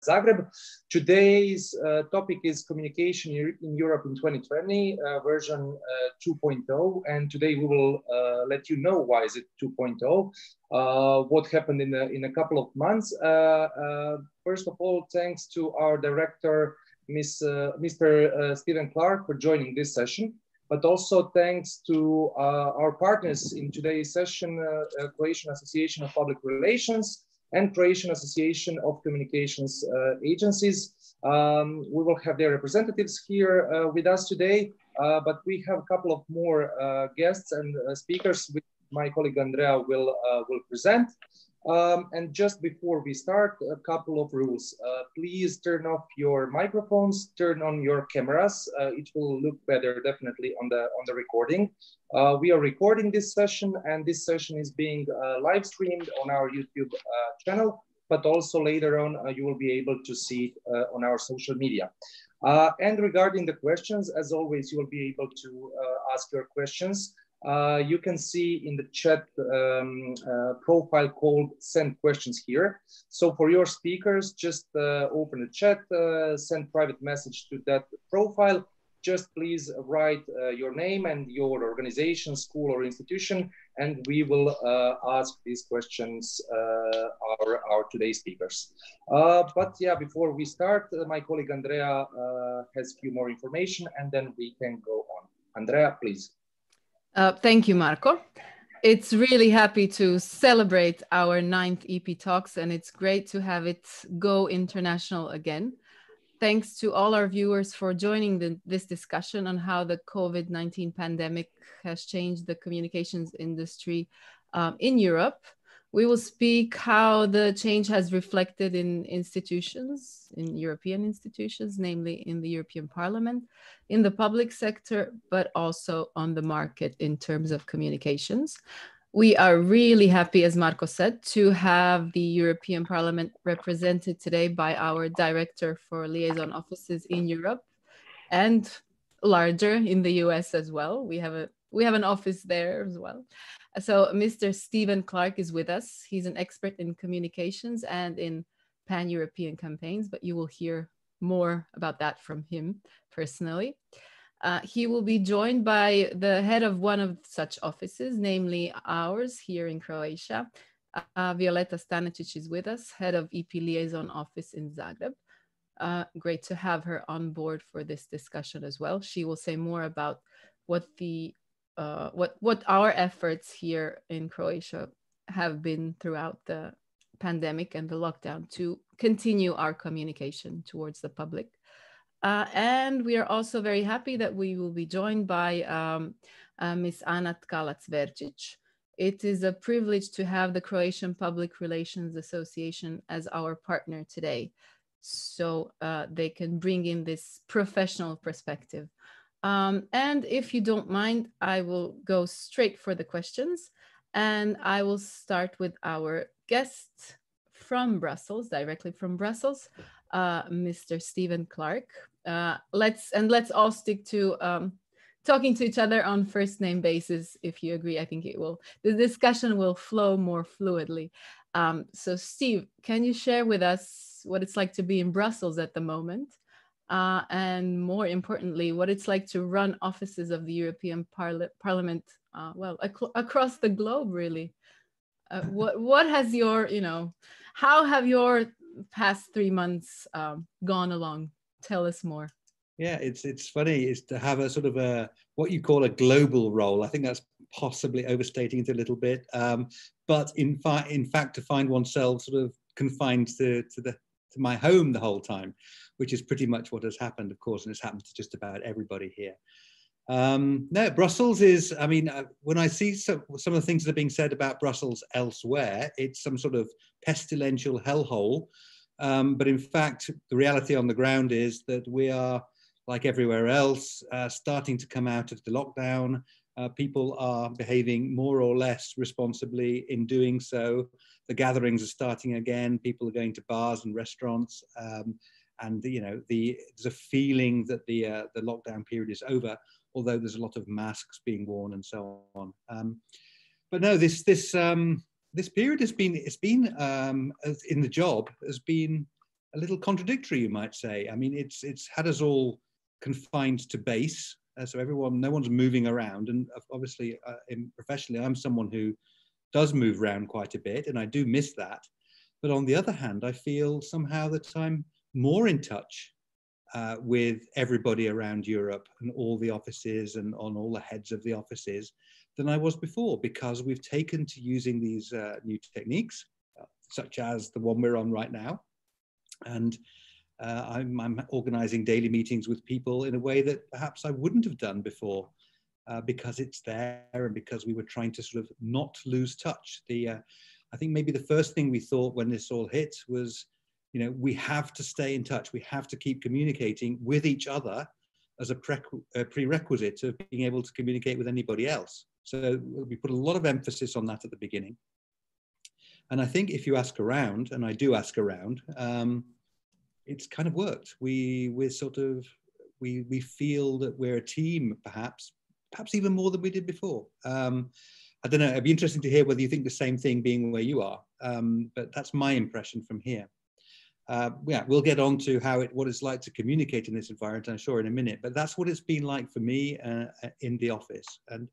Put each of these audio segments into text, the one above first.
Zagreb. Today's topic is communication in Europe in 2020, version 2.0. And today we will let you know why is it 2.0, what happened in a couple of months. First of all, thanks to our director, Mr. Stephen Clark, for joining this session. But also thanks to our partners in today's session, Croatian Association of Public Relations and Croatian Association of Communications Agencies. We will have their representatives here with us today, but we have a couple of more guests and speakers which my colleague Andrea will present. And just before we start, a couple of rules. Please turn off your microphones, turn on your cameras. It will look better definitely on the recording. We are recording this session, and this session is being live streamed on our YouTube channel, but also later on you will be able to see it on our social media. And regarding the questions, as always, you will be able to ask your questions. You can see in the chat profile called send questions here. So for your speakers, just open the chat, send private message to that profile. Just please write your name and your organization, school or institution, and we will ask these questions our today's speakers. But yeah, before we start, my colleague Andrea has a few more information and then we can go on. Andrea, please. Thank you, Marco. It's really happy to celebrate our 9th EP Talks, and it's great to have it go international again. Thanks to all our viewers for joining this discussion on how the COVID-19 pandemic has changed the communications industry in Europe. We will speak how the change has reflected in institutions, in European institutions, namely in the European Parliament, in the public sector, but also on the market in terms of communications. We are really happy, as Marco said, to have the European Parliament represented today by our Director for Liaison Offices in Europe and larger in the US as well. We have an office there as well. So Mr. Stephen Clark is with us. He's an expert in communications and in pan-European campaigns, but you will hear more about that from him personally. He will be joined by the head of one of such offices, namely ours here in Croatia. Violeta Stanicic is with us, head of EP Liaison Office in Zagreb. Great to have her on board for this discussion as well. She will say more about what our efforts here in Croatia have been throughout the pandemic and the lockdown to continue our communication towards the public. And we are also very happy that we will be joined by Ms. Ana Tkalac-Verčić. It is a privilege to have the Croatian Public Relations Association as our partner today, so they can bring in this professional perspective. And if you don't mind, I will go straight for the questions, and I will start with our guest from Brussels, directly from Brussels, Mr. Stephen Clark. Let's all stick to talking to each other on first name basis. If you agree, I think the discussion will flow more fluidly. So Steve, can you share with us what it's like to be in Brussels at the moment? And more importantly, what it's like to run offices of the European Parliament, across the globe, really. What has how have your past 3 months gone along? Tell us more. Yeah, it's funny is to have a sort of what you call a global role. I think that's possibly overstating it a little bit, but in fact, to find oneself sort of confined to my home the whole time, which is pretty much what has happened, of course, and it's happened to just about everybody here. No, Brussels is, I mean, when I see some of the things that are being said about Brussels elsewhere, it's some sort of pestilential hellhole. But in fact, the reality on the ground is that we are, like everywhere else, starting to come out of the lockdown. People are behaving more or less responsibly in doing so. The gatherings are starting again. People are going to bars and restaurants. And there's a feeling that the lockdown period is over, although there's a lot of masks being worn and so on. But no, this period has been in the job has been a little contradictory, you might say. I mean, it's had us all confined to base, so no one's moving around. And obviously, professionally, I'm someone who does move around quite a bit, and I do miss that. But on the other hand, I feel somehow that I'm more in touch with everybody around Europe and all the offices and on all the heads of the offices than I was before, because we've taken to using these new techniques, such as the one we're on right now. And I'm organizing daily meetings with people in a way that perhaps I wouldn't have done before, because it's there and because we were trying to sort of not lose touch. I think maybe the first thing we thought when this all hit was, you know, we have to stay in touch. We have to keep communicating with each other as a prerequisite of being able to communicate with anybody else. So we put a lot of emphasis on that at the beginning. And I think if you ask around, and I do ask around, it's kind of worked. We feel that we're a team, perhaps even more than we did before. I don't know, it'd be interesting to hear whether you think the same thing being where you are, but that's my impression from here. Yeah, we'll get on to what it's like to communicate in this environment, I'm sure, in a minute, but that's what it's been like for me in the office, and,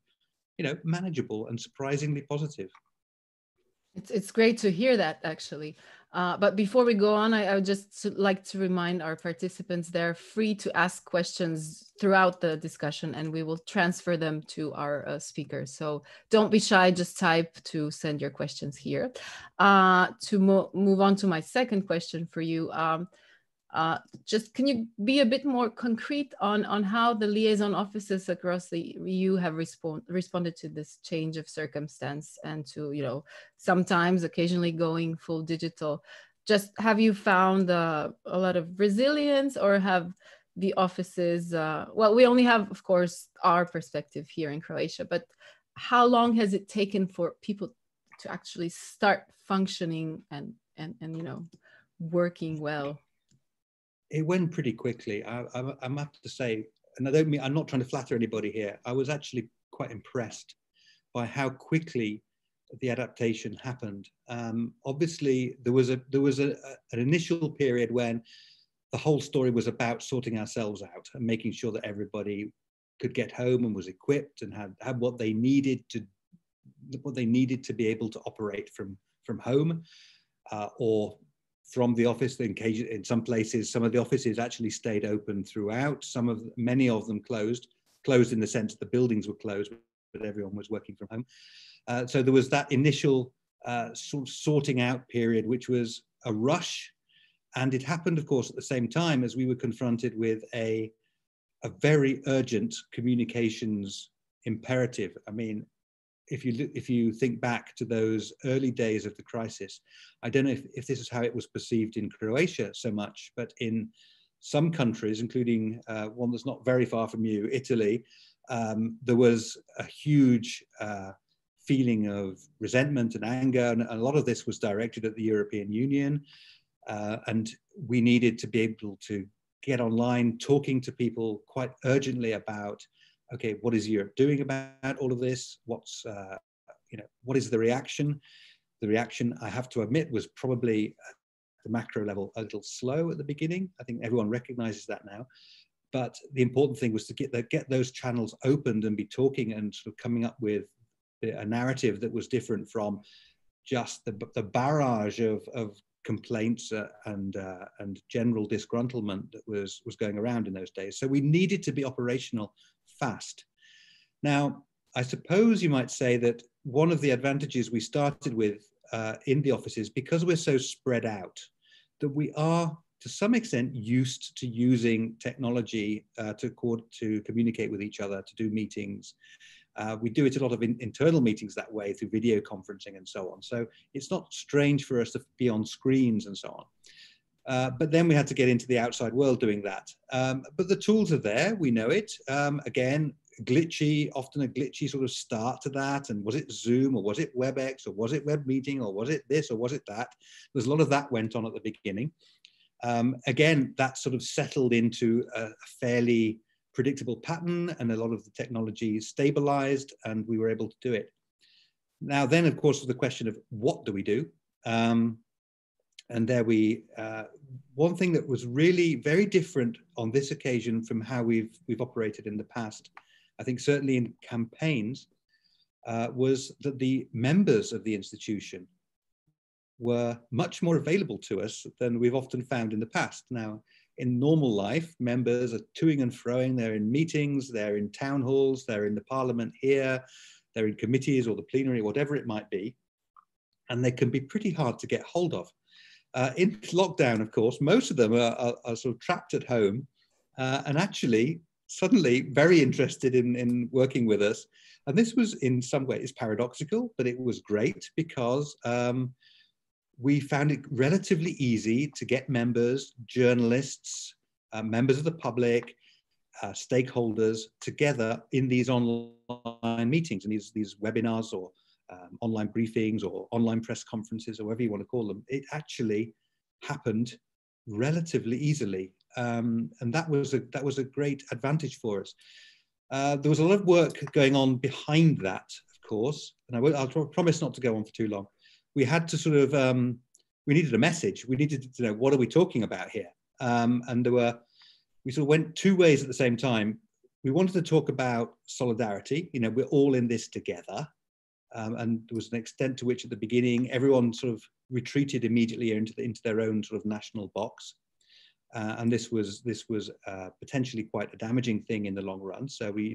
you know, manageable and surprisingly positive. It's great to hear that, actually. But before we go on, I would just like to remind our participants they're free to ask questions throughout the discussion, and we will transfer them to our speakers. So don't be shy, just type to send your questions here. To move on to my second question for you, just can you be a bit more concrete on how the liaison offices across the EU have responded to this change of circumstance and to, you know, sometimes occasionally going full digital? Just have you found a lot of resilience, or have the offices, well, we only have, of course, our perspective here in Croatia, but how long has it taken for people to actually start functioning and you know, working well? It went pretty quickly. I'm have to say, and I don't mean, I'm not trying to flatter anybody here. I was actually quite impressed by how quickly the adaptation happened. Obviously, there was an initial period when the whole story was about sorting ourselves out and making sure that everybody could get home and was equipped and had what they needed to be able to operate from home, or from the office. In some places, some of the offices actually stayed open throughout. Many of them closed in the sense that the buildings were closed, but everyone was working from home. So there was that initial sort of sorting out period, which was a rush. And it happened, of course, at the same time as we were confronted with a very urgent communications imperative. I mean, if you think back to those early days of the crisis, I don't know if this is how it was perceived in Croatia so much, but in some countries, including one that's not very far from you, Italy, there was a huge feeling of resentment and anger, and a lot of this was directed at the European Union, and we needed to be able to get online, talking to people quite urgently about, okay, what is Europe doing about all of this? What is the reaction? The reaction, I have to admit, was probably at the macro level a little slow at the beginning. I think everyone recognizes that now. But the important thing was to get those channels opened and be talking and sort of coming up with a narrative that was different from just the barrage of complaints and general disgruntlement that was going around in those days. So we needed to be operational fast. Now, I suppose you might say that one of the advantages we started with in the offices, because we're so spread out, that we are to some extent used to using technology to communicate with each other, to do meetings. We do it a lot of internal meetings that way through video conferencing and so on. So it's not strange for us to be on screens and so on. But then we had to get into the outside world doing that. But the tools are there, we know it. Again, often a glitchy sort of start to that. And was it Zoom, or was it WebEx, or was it web meeting, or was it this, or was it that? There's a lot of that went on at the beginning. Again, that sort of settled into a fairly predictable pattern, and a lot of the technology stabilized, and we were able to do it. Now then, of course, the question of what do we do? And there one thing that was really very different on this occasion from how we've operated in the past, I think certainly in campaigns, was that the members of the institution were much more available to us than we've often found in the past. Now, in normal life, members are toing and froing. They're in meetings, they're in town halls, they're in the parliament here, they're in committees or the plenary, whatever it might be. And they can be pretty hard to get hold of. In lockdown, of course, most of them are sort of trapped at home and actually suddenly very interested in working with us. And this was in some ways paradoxical, but it was great because we found it relatively easy to get members, journalists, members of the public, stakeholders together in these online meetings and these webinars or online briefings or online press conferences or whatever you want to call them. It actually happened relatively easily. And that was a great advantage for us. There was a lot of work going on behind that, of course, and I'll promise not to go on for too long. We had to sort of, we needed a message. We needed to know, what are we talking about here? And we sort of went two ways at the same time. We wanted to talk about solidarity. You know, we're all in this together. And there was an extent to which at the beginning, everyone sort of retreated immediately into their own sort of national box. And this was potentially quite a damaging thing in the long run. So we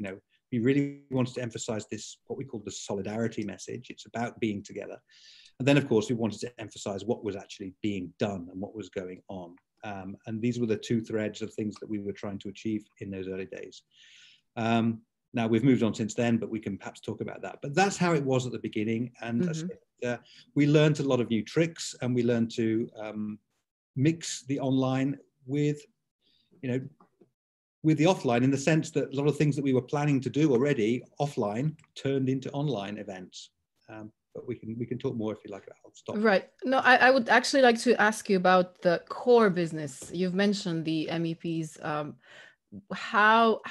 really wanted to emphasize this, what we call the solidarity message. It's about being together. And then, of course, we wanted to emphasize what was actually being done and what was going on. And these were the two threads of things that we were trying to achieve in those early days. Now, we've moved on since then, but we can perhaps talk about that. But that's how it was at the beginning. And we learned a lot of new tricks, and we learned to mix the online with the offline, in the sense that a lot of things that we were planning to do already offline turned into online events. But we can talk more if you like. I'll stop. Right. No, I would actually like to ask you about the core business. You've mentioned the MEPs. How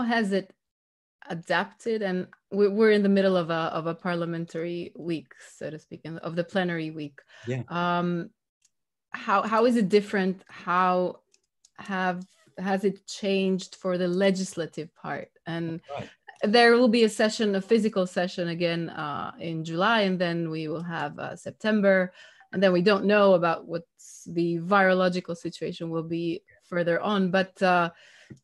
has it adapted? And we're in the middle of a parliamentary week, so to speak, of the plenary week. Yeah. How is it different? How has it changed for the legislative part? And right. There will be a physical session again in July, and then we will have September, and then we don't know about what the virological situation will be further on. But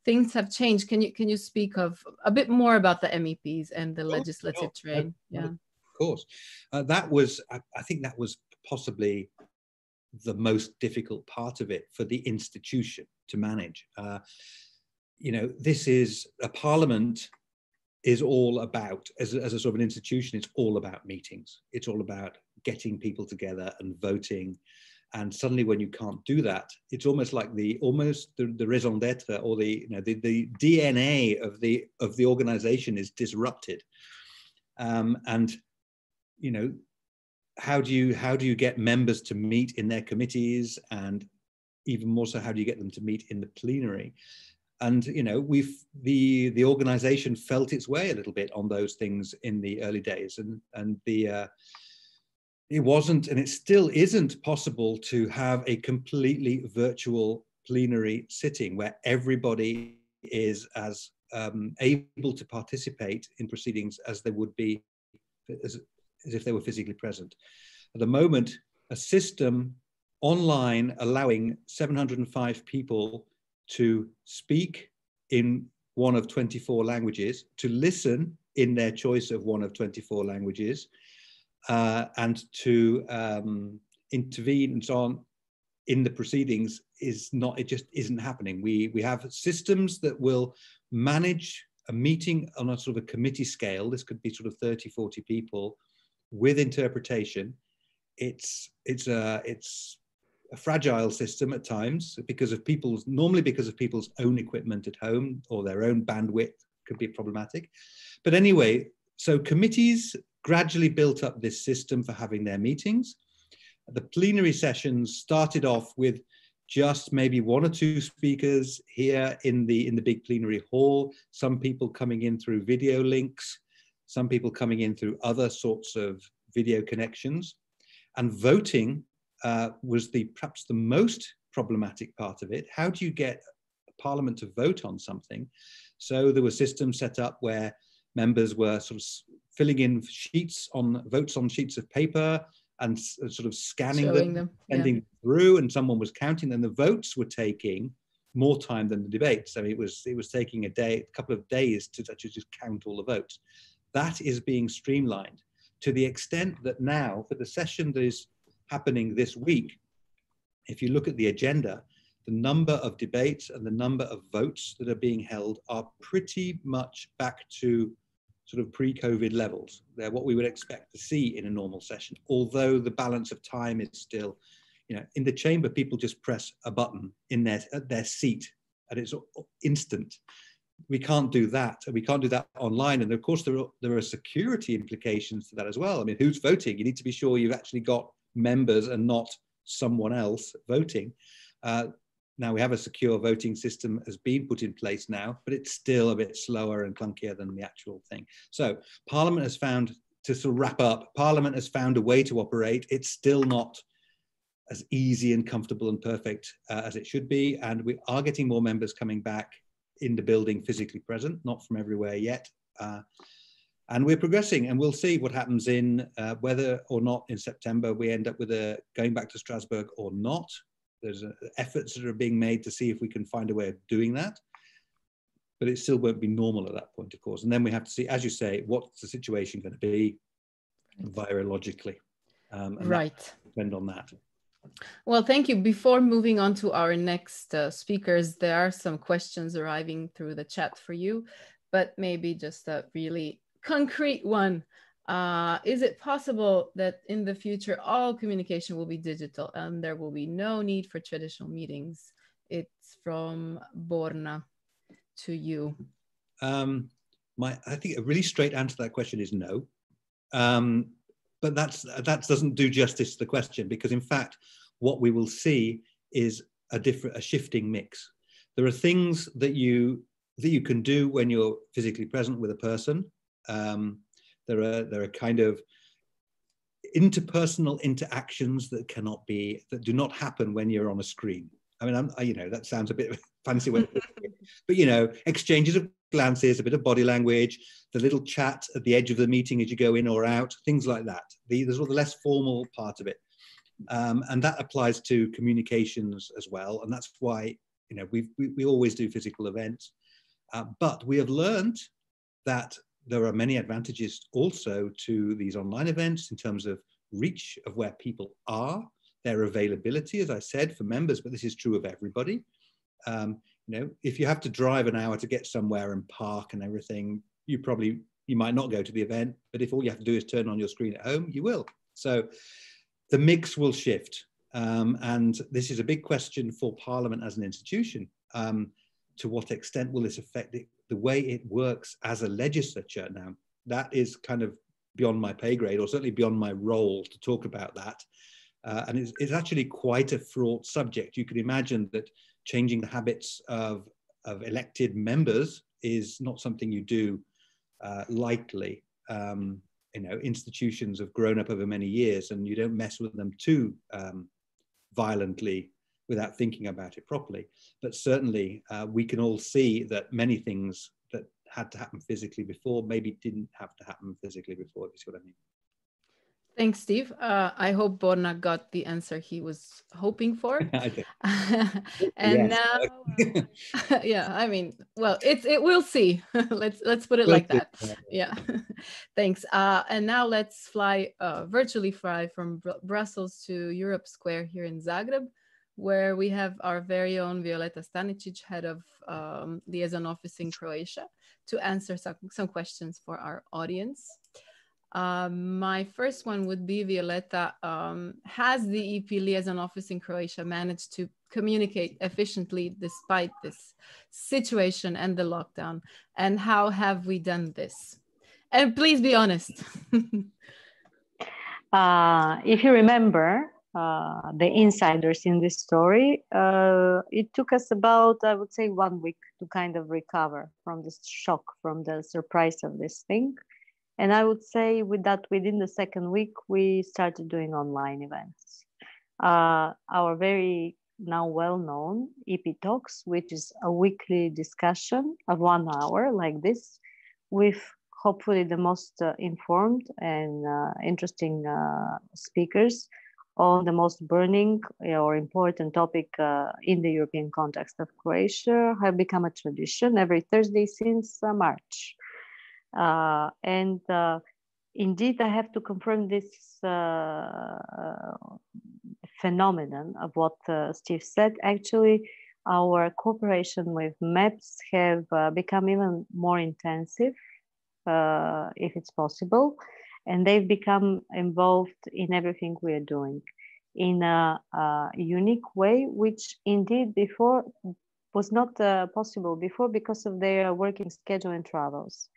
things have changed. Can you speak of a bit more about the MEPs and the legislative train? Yeah, of course. I think that was possibly the most difficult part of it for the institution to manage. This is a parliament is all about, as a sort of an institution, it's all about meetings. It's all about getting people together and voting. And suddenly, when you can't do that, it's almost like the raison d'être, or the DNA of the organization is disrupted. And how do you get members to meet in their committees, and even more so, how do you get them to meet in the plenary? And the organization felt its way a little bit on those things in the early days, and it wasn't, and it still isn't possible to have a completely virtual plenary sitting where everybody is as able to participate in proceedings as they would be as if they were physically present. At the moment, a system online allowing 705 people to speak in one of 24 languages, to listen in their choice of one of 24 languages, and to intervene and so on in the proceedings it just isn't happening. We have systems that will manage a meeting on a sort of a committee scale. This could be sort of 30, 40 people with interpretation. It's a fragile system at times because of people's own equipment at home, or their own bandwidth could be problematic. But anyway, so committees gradually built up this system for having their meetings. The plenary sessions started off with just maybe one or two speakers here in the big plenary hall, some people coming in through video links, some people coming in through other sorts of video connections. And voting was perhaps the most problematic part of it. How do you get Parliament to vote on something? So there were systems set up where members were sort of filling in votes on sheets of paper and sort of scanning them, sending through, and someone was counting them. The votes were taking more time than the debates. I mean, it was taking a couple of days to just count all the votes. That is being streamlined to the extent that now, for the session that is happening this week, if you look at the agenda, the number of debates and the number of votes that are being held are pretty much back to sort of pre-COVID levels. They're what we would expect to see in a normal session, although the balance of time is still, in the chamber, people just press a button at their seat and it's instant. We can't do that, and we can't do that online. And of course, there are security implications to that as well. I mean, who's voting? You need to be sure you've actually got members and not someone else voting. Now we have a secure voting system has been put in place now, but it's still a bit slower and clunkier than the actual thing. So Parliament has found, to sort of wrap up, Parliament has found a way to operate. It's still not as easy and comfortable and perfect as it should be. And we are getting more members coming back in the building physically present, not from everywhere yet. And we're progressing, and we'll see what happens in whether or not in September we end up with going back to Strasbourg or not. There's efforts that are being made to see if we can find a way of doing that, but it still won't be normal at that point, of course. And then we have to see, as you say, what's the situation going to be virologically, and right, depend on that. Well, thank you. Before moving on to our next speakers, there are some questions arriving through the chat for you, but maybe just a really concrete one. Is it possible that in the future all communication will be digital and there will be no need for traditional meetings? It's from Borna to you. I think a really straight answer to that question is no. But that doesn't do justice to the question, because in fact, what we will see is a shifting mix. There are things that you can do when you're physically present with a person. There are kind of interpersonal interactions that do not happen when you're on a screen. I mean, that sounds a bit fancy way, but exchanges of glances, a bit of body language, the little chat at the edge of the meeting as you go in or out, things like that. The sort of less formal part of it, and that applies to communications as well. And that's why we always do physical events, but we have learned that there are many advantages also to these online events in terms of reach of where people are, their availability, as I said, for members, but this is true of everybody. If you have to drive an hour to get somewhere and park and everything, you might not go to the event, but if all you have to do is turn on your screen at home, you will. So the mix will shift. And this is a big question for Parliament as an institution. To what extent will this affect the way it works as a legislature? Now, that is kind of beyond my pay grade, or certainly beyond my role to talk about that. And it's actually quite a fraught subject. You can imagine that changing the habits of elected members is not something you do lightly. Institutions have grown up over many years, and you don't mess with them too violently without thinking about it properly. But certainly we can all see that many things that had to happen physically before maybe didn't have to happen physically before, if you see what I mean. Thanks, Steve. I hope Borna got the answer he was hoping for. I did. And now, yeah, I mean, well, we'll see. let's put it like that. Yeah, thanks. And now let's virtually fly from Brussels to Europe Square here in Zagreb, where we have our very own Violeta Stanicic, head of Liaison Office in Croatia, to answer some questions for our audience. My first one would be, Violeta, has the EP Liaison Office in Croatia managed to communicate efficiently despite this situation and the lockdown? And how have we done this? And please be honest. If you remember, the insiders in this story, it took us about, I would say, 1 week to kind of recover from this shock, from the surprise of this thing. And I would say within the second week, we started doing online events. our very now well-known EP Talks, which is a weekly discussion of 1 hour like this, with hopefully the most informed and interesting speakers on the most burning or important topic in the European context of Croatia, have become a tradition every Thursday since March. And indeed, I have to confirm this phenomenon of what Steve said. Actually, our cooperation with MEPS have become even more intensive, if it's possible, and they've become involved in everything we are doing in a unique way, which indeed before was not possible before because of their working schedule and travels.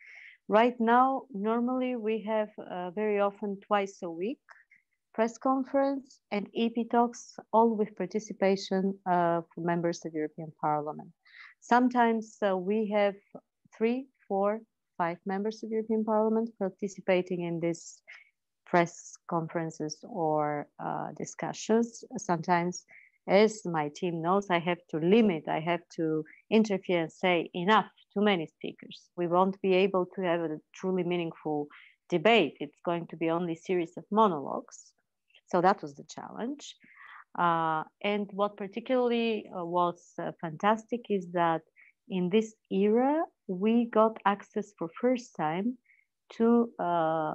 Right now, normally we have very often twice a week press conference and EP Talks, all with participation of members of European Parliament. Sometimes we have 3, 4, 5 members of European Parliament participating in these press conferences or discussions. Sometimes, as my team knows, I have to limit, I have to interfere and say enough, too many speakers. We won't be able to have a truly meaningful debate. It's going to be only a series of monologues. So that was the challenge. And what particularly was fantastic is that in this era, we got access for first time to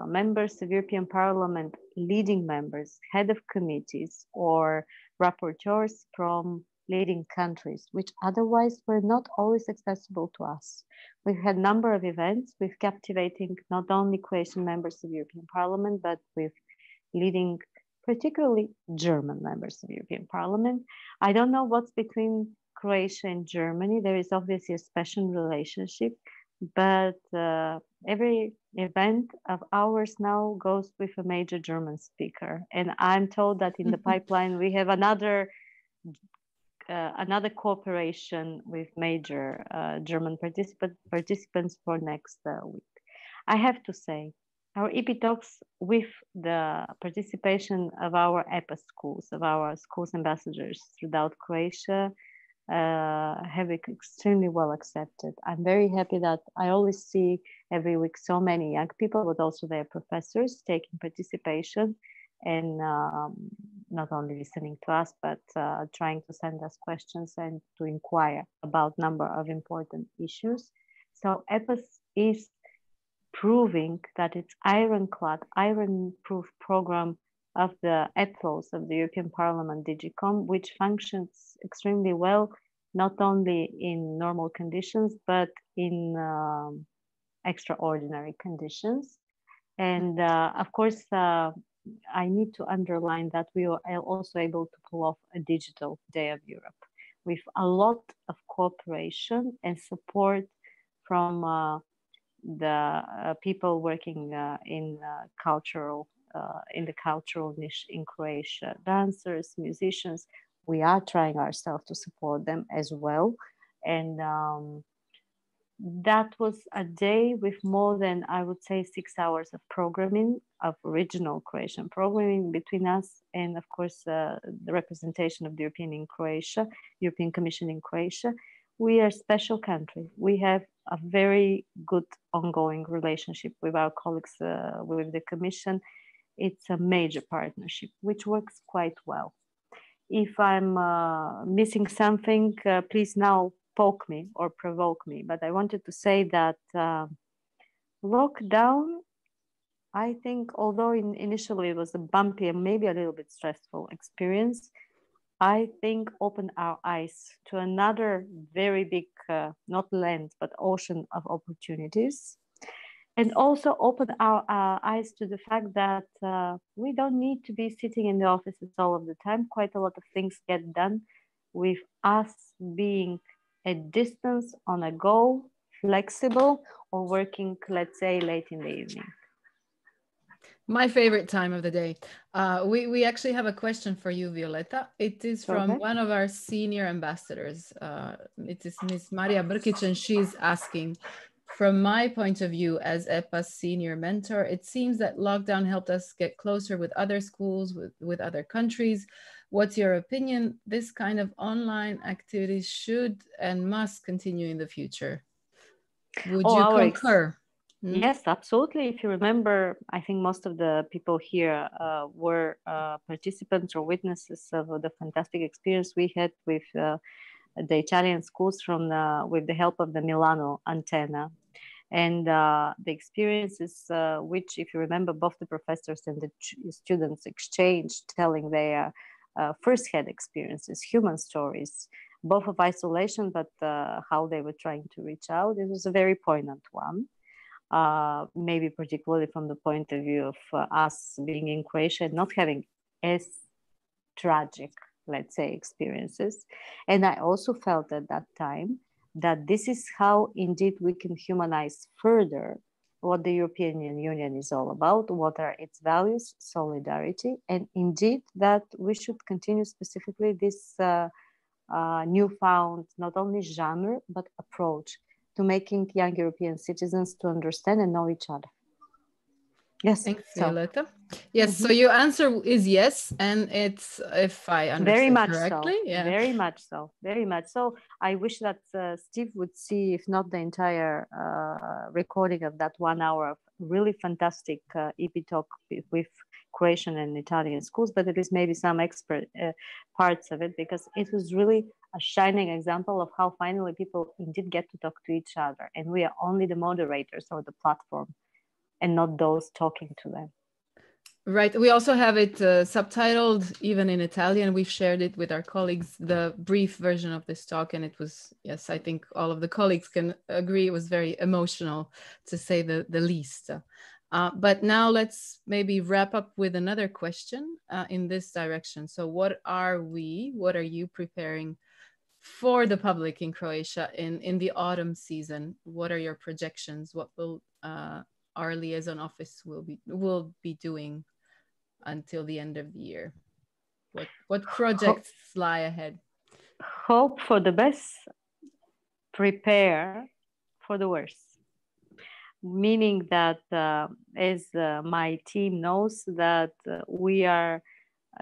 members of European Parliament, leading members, head of committees, or rapporteurs from leading countries, which otherwise were not always accessible to us. We've had a number of events with captivating not only Croatian members of European Parliament, but with leading particularly German members of European Parliament. I don't know what's between Croatia and Germany. There is obviously a special relationship, but every event of ours now goes with a major German speaker. And I'm told that in the pipeline, we have another cooperation with major German participants for next week. I have to say, our EP Talks with the participation of our EPA schools, of our schools ambassadors throughout Croatia, have been extremely well accepted. I'm very happy that I always see every week so many young people, but also their professors taking participation and not only listening to us, but trying to send us questions and to inquire about a number of important issues. So EPAS is proving that its ironclad, iron-proof program of the ethos of the European Parliament DigiCom, which functions extremely well, not only in normal conditions, but in extraordinary conditions. And of course, I need to underline that we are also able to pull off a digital Day of Europe with a lot of cooperation and support from the people working in the cultural niche in Croatia, dancers, musicians. We are trying ourselves to support them as well. And that was a day with more than, I would say, 6 hours of programming, of original Croatian programming between us and, of course, the representation of the European Commission in Croatia. We are a special country. We have a very good ongoing relationship with our colleagues with the Commission. It's a major partnership, which works quite well. If I'm missing something, please now poke me or provoke me. But I wanted to say that lockdown, I think, although initially it was a bumpy and maybe a little bit stressful experience, I think opened our eyes to another very big, not land, but ocean of opportunities. And also opened our eyes to the fact that we don't need to be sitting in the offices all of the time. Quite a lot of things get done with us being at distance, on a go, flexible, or working, let's say, late in the evening. My favorite time of the day. We actually have a question for you, Violeta. It is from one of our senior ambassadors. It is Ms. Marija Brkić, and she's asking, from my point of view as EPA's senior mentor, it seems that lockdown helped us get closer with other schools, with other countries. What's your opinion? This kind of online activities should and must continue in the future. Would you concur? Yes, absolutely. If you remember, I think most of the people here were participants or witnesses of the fantastic experience we had with the Italian schools with the help of the Milano antenna. And the experiences which, if you remember, both the professors and the students exchanged, telling their first-hand experiences, human stories, both of isolation, but how they were trying to reach out. It was a very poignant one. Maybe particularly from the point of view of us being in Croatia and not having as tragic, let's say, experiences. And I also felt at that time that this is how indeed we can humanize further what the European Union is all about, what are its values, solidarity, and indeed that we should continue specifically this newfound, not only genre, but approach to making young European citizens to understand and know each other. Yes. Thanks, Violeta. Yes, so your answer is yes, and it's, if I understand very much correctly, so. yeah. Very much so. Very much so. I wish that Steve would see, if not the entire recording of that 1 hour of really fantastic EP talk with Croatian and Italian schools, but at least maybe some expert parts of it, because it was really a shining example of how finally people indeed get to talk to each other, and we are only the moderators or the platform and not those talking to them. Right. We also have it subtitled even in Italian. We've shared it with our colleagues, the brief version of this talk. And it was, yes, I think all of the colleagues can agree, it was very emotional, to say the least. But now let's maybe wrap up with another question in this direction. So what are you preparing for the public in Croatia in the autumn season? What are your projections? What will our liaison office will be doing until the end of the year? What projects lie ahead? Hope for the best, prepare for the worst. Meaning that, as my team knows, that we are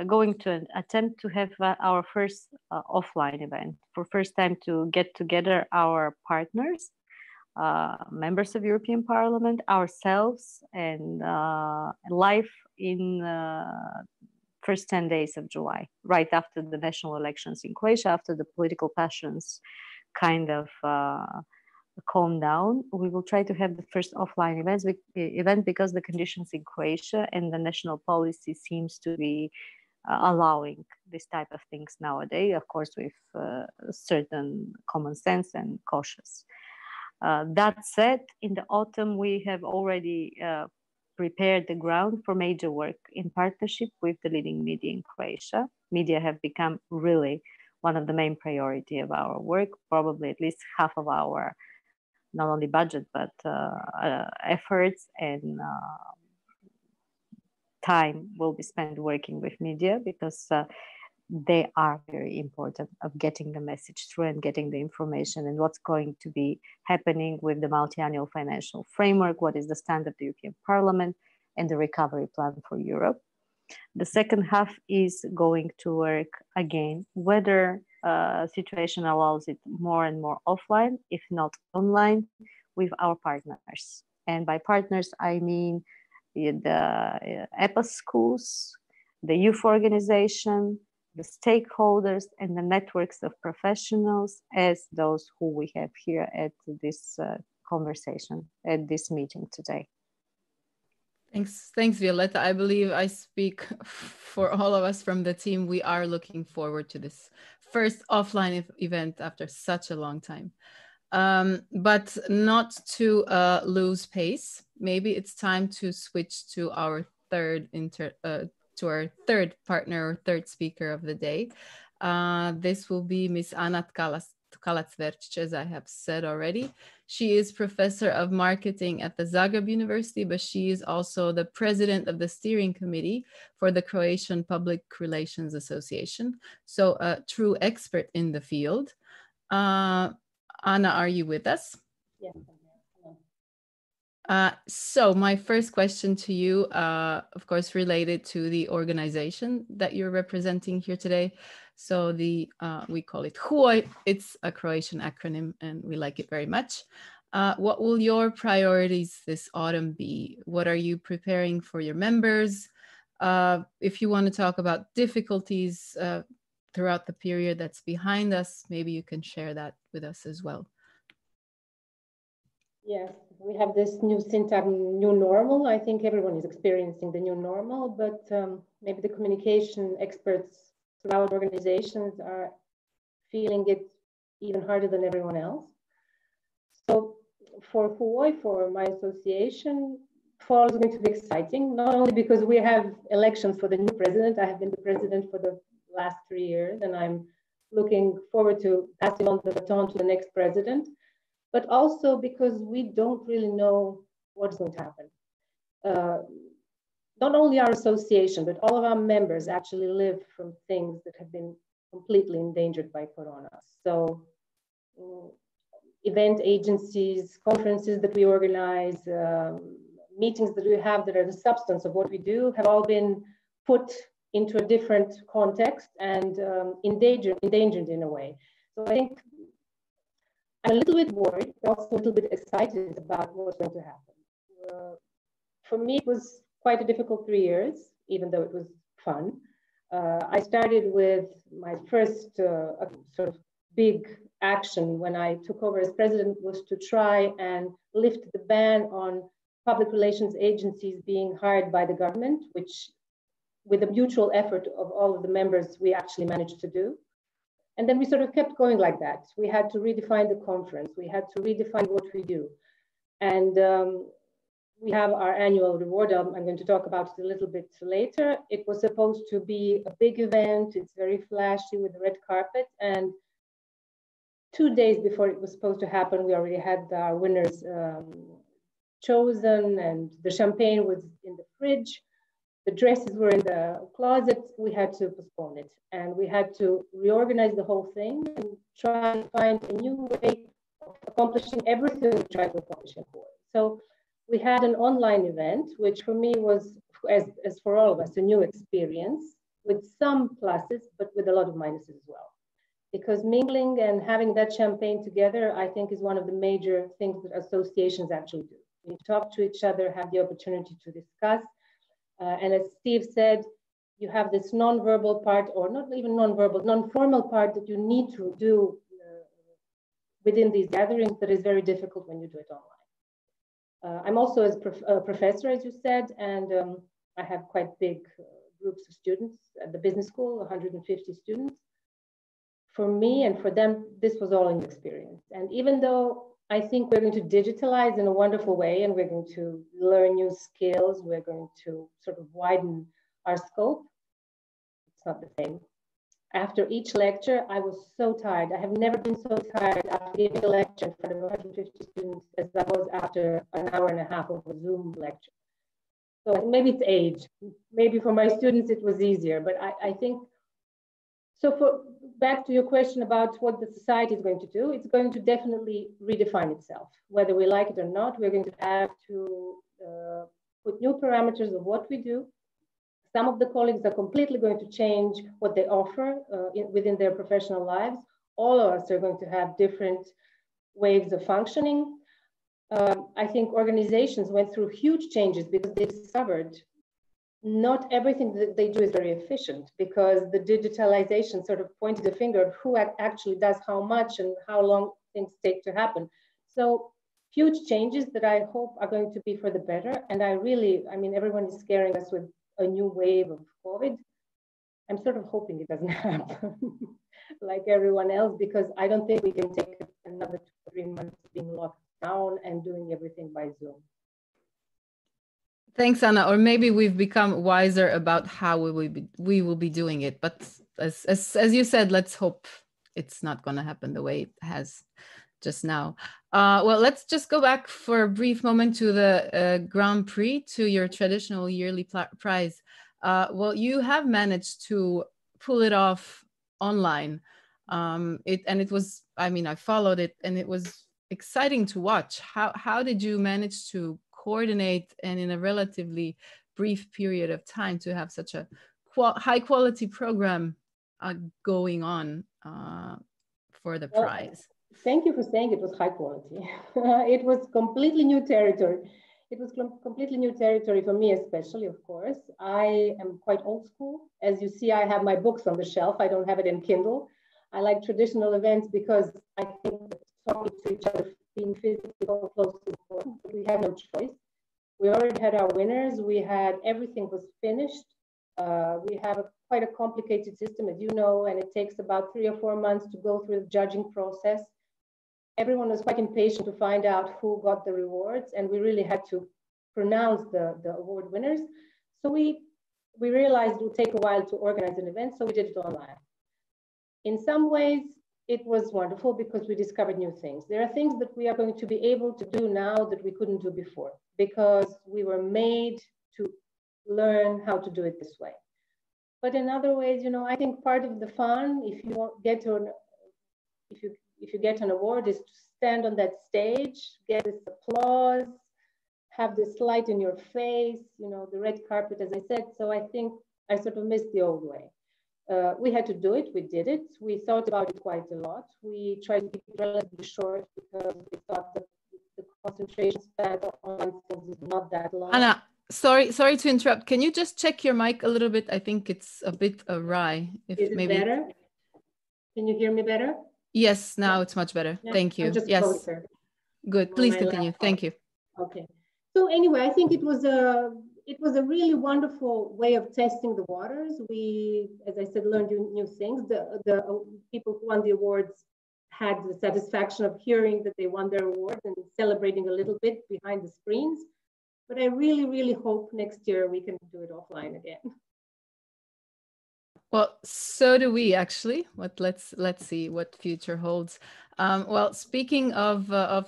going to attempt to have our first offline event, for first time to get together our partners, members of European Parliament, ourselves, and live in first 10 days of July, right after the national elections in Croatia, after the political passions kind of calm down. We will try to have the first offline event because the conditions in Croatia and the national policy seems to be allowing this type of things nowadays, of course, with certain common sense and cautious. That said, in the autumn, we have already prepared the ground for major work in partnership with the leading media in Croatia. Media have become really one of the main priority of our work, probably at least half of our, not only budget, but efforts and time will be spent working with media, because they are very important of getting the message through and getting the information and what's going to be happening with the multi-annual financial framework, what is the stand of the European Parliament, and the recovery plan for Europe. The second half is going to work again, whether situation allows it more and more offline, if not online, with our partners. And by partners, I mean the EPA schools, the youth organization, the stakeholders, and the networks of professionals, as those who we have here at this conversation, at this meeting today. Thanks, Violeta. I believe I speak for all of us from the team. We are looking forward to this first offline event after such a long time. But not to lose pace. Maybe it's time to switch to our third partner or third speaker of the day. This will be Ms. Anat Kalac-Verčić, as I have said already. She is professor of marketing at the Zagreb University, but she is also the president of the steering committee for the Croatian Public Relations Association. So a true expert in the field. Anna, are you with us? Yes. So my first question to you, of course, related to the organization that you're representing here today. So the we call it HUOJ. It's a Croatian acronym, and we like it very much. What will your priorities this autumn be? What are you preparing for your members? If you want to talk about difficulties throughout the period that's behind us, maybe you can share that with us as well. Yes, we have this new syntagm, new normal. I think everyone is experiencing the new normal, but maybe the communication experts throughout organizations are feeling it even harder than everyone else. So for HUOJ, for my association, fall is going to be exciting, not only because we have elections for the new president. I have been the president for the last 3 years, and I'm looking forward to passing on the baton to the next president, but also because we don't really know what's going to happen. Not only our association, but all of our members actually live from things that have been completely endangered by Corona. So event agencies, conferences that we organize, meetings that we have that are the substance of what we do have all been put into a different context and endangered in a way. So I think I'm a little bit worried, but also a little bit excited about what's going to happen. For me, it was quite a difficult 3 years, even though it was fun. I started with my first sort of big action when I took over as president was to try and lift the ban on public relations agencies being hired by the government, which with a mutual effort of all of the members, we actually managed to do. And then we sort of kept going like that. We had to redefine the conference. We had to redefine what we do. And we have our annual reward. I'm going to talk about it a little bit later. It was supposed to be a big event. It's very flashy with the red carpet. And 2 days before it was supposed to happen, we already had our winners chosen, and the champagne was in the fridge. The dresses were in the closet. We had to postpone it, and we had to reorganize the whole thing and try and find a new way of accomplishing everything we tried to accomplish in HUOJ. So we had an online event, which for me was, as for all of us, a new experience with some pluses, but with a lot of minuses as well. Because mingling and having that champagne together, I think, is one of the major things that associations actually do. We talk to each other, have the opportunity to discuss. And as Steve said, you have this non-verbal part, or not even non-verbal, non-formal part that you need to do within these gatherings that is very difficult when you do it online. I'm also a professor, as you said, and I have quite big groups of students at the business school, 150 students. For me and for them, this was all an experience. And even though I think we're going to digitalize in a wonderful way, and we're going to learn new skills, we're going to sort of widen our scope, it's not the same. After each lecture, I was so tired. I have never been so tired after giving a lecture in front of 150 students as I was after an hour and a half of a Zoom lecture. So maybe it's age. Maybe for my students, it was easier, but I think, so back to your question about what the society is going to do, it's going to definitely redefine itself. Whether we like it or not, we're going to have to put new parameters of what we do. Some of the colleagues are completely going to change what they offer within their professional lives. All of us are going to have different ways of functioning. I think organizations went through huge changes because they discovered not everything that they do is very efficient, because the digitalization sort of pointed the finger at who actually does how much and how long things take to happen. So huge changes that I hope are going to be for the better. And I mean, everyone is scaring us with a new wave of COVID. I'm sort of hoping it doesn't happen like everyone else, because I don't think we can take another 2 or 3 months being locked down and doing everything by Zoom. Thanks, Anna. Or maybe we've become wiser about how we will be doing it. But as you said, let's hope it's not going to happen the way it has just now. Well, let's just go back for a brief moment to the Grand Prix, to your traditional yearly prize. Well, you have managed to pull it off online. It was, I mean, I followed it, and it was exciting to watch. How did you manage to coordinate and in a relatively brief period of time to have such a high quality program going on for the prize. Thank you for saying it was high quality. It was completely new territory. It was completely new territory for me, especially, of course. I am quite old school. As you see, I have my books on the shelf. I don't have it in Kindle. I like traditional events because I think that talking to each other, being physically close is important, but we had no choice. We already had our winners. We had, everything was finished. We have quite a complicated system, as you know, and it takes about 3 or 4 months to go through the judging process. Everyone was quite impatient to find out who got the rewards, and we really had to pronounce the award winners. So we realized it would take a while to organize an event, so we did it online. In some ways, it was wonderful because we discovered new things. There are things that we are going to be able to do now that we couldn't do before because we were made to learn how to do it this way. But in other ways, you know, I think part of the fun, if you get an award, is to stand on that stage, get this applause, have this light in your face, you know, the red carpet, as I said. So I think I sort of missed the old way. We had to do it. We did it. We thought about it quite a lot. We tried to keep it relatively short because we thought that the concentration span on things is not that long. Anna, sorry to interrupt. Can you just check your mic a little bit? I think it's a bit awry. Is it maybe better? Can you hear me better? Yes, now it's much better. Yeah. Thank you. Just yes. closer. Good. Please continue. Laptop. Thank you. Okay. So anyway, I think it was a really wonderful way of testing the waters. We, as I said, learned new things. The people who won the awards had the satisfaction of hearing that they won their award and celebrating a little bit behind the screens. But I really, really hope next year we can do it offline again. Well, so do we actually. Let's see what future holds. Well, speaking of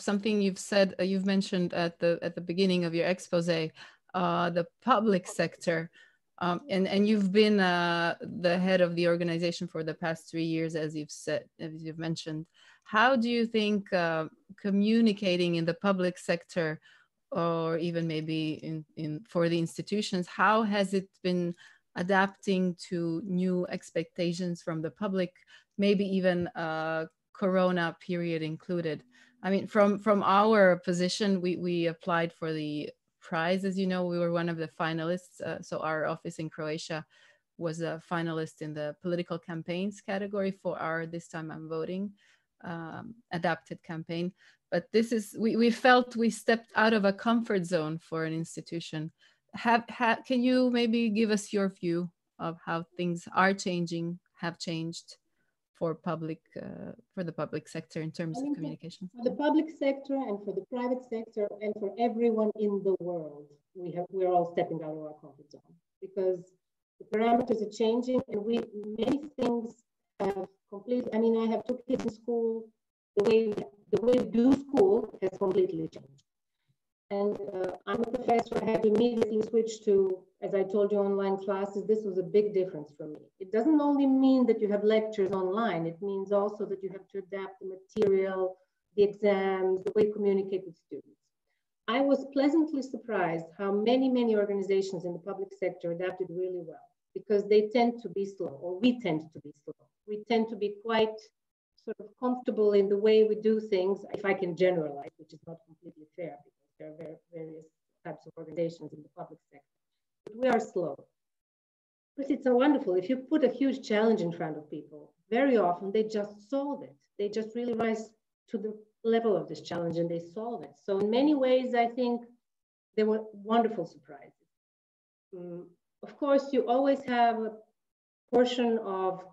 something you've said, you've mentioned at the beginning of your expose, the public sector, and you've been the head of the organization for the past 3 years, as you've mentioned. How do you think communicating in the public sector, or even maybe for the institutions, how has it been adapting to new expectations from the public, maybe even Corona period included? I mean, from our position, we applied for the prize. As you know, we were one of the finalists. So our office in Croatia was a finalist in the political campaigns category for our This Time I'm Voting adapted campaign. But this is, we felt we stepped out of a comfort zone for an institution. Can you maybe give us your view of how things are changing, have changed for the public sector in terms of communication? For the public sector and for the private sector and for everyone in the world, we're all stepping out of our comfort zone because the parameters are changing and many things have completely. I mean, I have 2 kids in school. The way we do school has completely changed. And I'm a professor. I had to immediately switch to, as I told you, online classes. This was a big difference for me. It doesn't only mean that you have lectures online. It means also that you have to adapt the material, the exams, the way you communicate with students. I was pleasantly surprised how many organizations in the public sector adapted really well because they tend to be slow, or we tend to be slow. We tend to be quite sort of comfortable in the way we do things, if I can generalize, which is not completely fair. There are various types of organizations in the public sector, but we are slow. But it's so wonderful. If you put a huge challenge in front of people, very often they just solve it. They just really rise to the level of this challenge and they solve it. So in many ways, I think there were wonderful surprises. Of course, you always have a portion of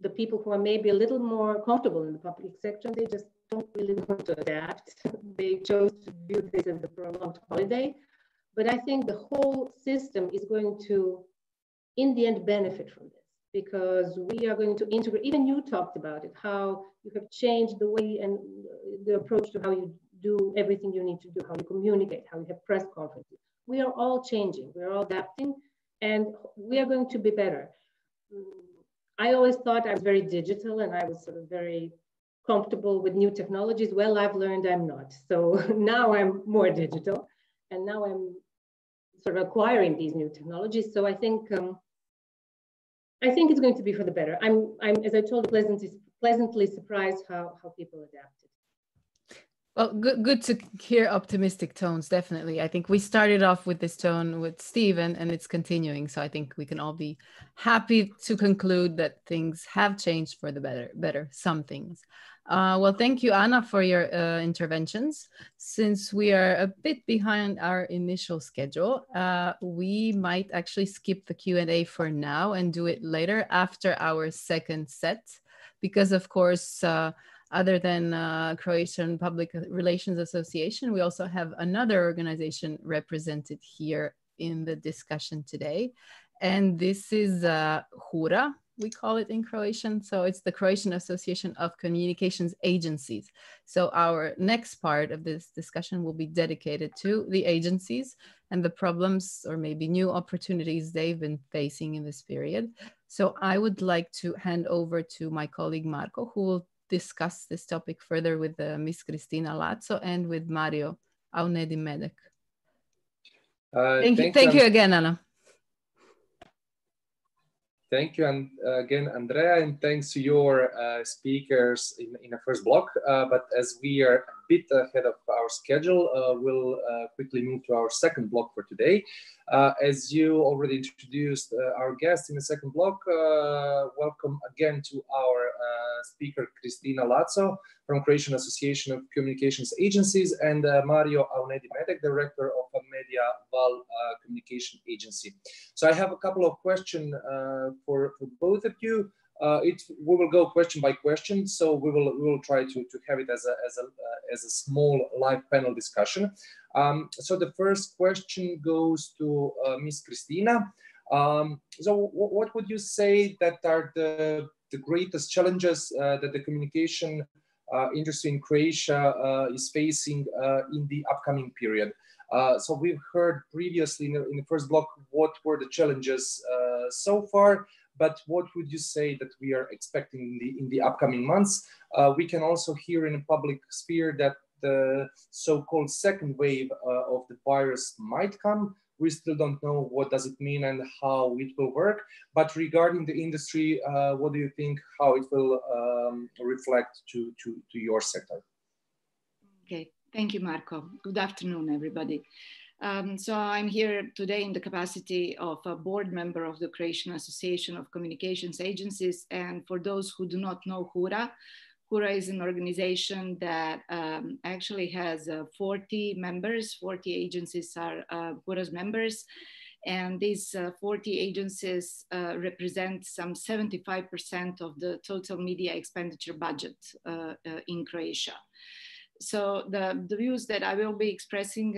the people who are maybe a little more comfortable in the public sector. They just don't really want to adapt. They chose to view this as a prolonged holiday. But I think the whole system is going to, in the end, benefit from this because we are going to integrate, even you talked about it, how you have changed the way and the approach to how you do everything you need to do, how you communicate, how you have press conferences. We are all changing, we are all adapting, and we are going to be better. I always thought I was very digital and I was sort of very comfortable with new technologies. Well, I've learned I'm not. So now I'm more digital. and now I'm sort of acquiring these new technologies. So I think it's going to be for the better. I'm as I told you, pleasantly surprised how people adapted. Well, good to hear optimistic tones, definitely. I think we started off with this tone with Steve, and it's continuing. So I think we can all be happy to conclude that things have changed for the better, some things. Well, thank you, Anna, for your interventions. Since we are a bit behind our initial schedule, we might actually skip the Q&A for now and do it later after our second set, because of course, other than Croatian Public Relations Association, we also have another organization represented here in the discussion today. And this is HURA, we call it in Croatian. So it's the Croatian Association of Communications Agencies. So our next part of this discussion will be dedicated to the agencies and the problems or maybe new opportunities they've been facing in this period. So I would like to hand over to my colleague Marco, who will discuss this topic further with Miss Cristina Lazzo and with Mario Aunedi-Medek. Thank you again, Anna. Thank you, and again, Andrea, and thanks to your speakers in the first block. But as we are a bit ahead of our schedule, we'll quickly move to our second block for today. As you already introduced our guest in the second block, welcome again to our speaker, Cristina Lazzo from Croatian Association of Communications Agencies, and Mario Aunedi-Medek, Director of a Media Val Communication Agency. So I have a couple of questions for both of you. We will go question by question, so we will try to have it as a small live panel discussion. So the first question goes to Miss Cristina. So what would you say that are the greatest challenges that the communication industry in Croatia is facing in the upcoming period? So we've heard previously in the first block what were the challenges so far, but what would you say that we are expecting in the upcoming months? We can also hear in the public sphere that the so-called second wave of the virus might come. We still don't know what does it mean and how it will work. But regarding the industry, what do you think, how it will reflect to your sector? Okay, thank you, Marco. Good afternoon, everybody. So I'm here today in the capacity of a board member of the Croatian Association of Communications Agencies. And for those who do not know HURA, HURA is an organization that actually has 40 members. 40 agencies are HURA's members. And these 40 agencies represent some 75% of the total media expenditure budget in Croatia. So the views that I will be expressing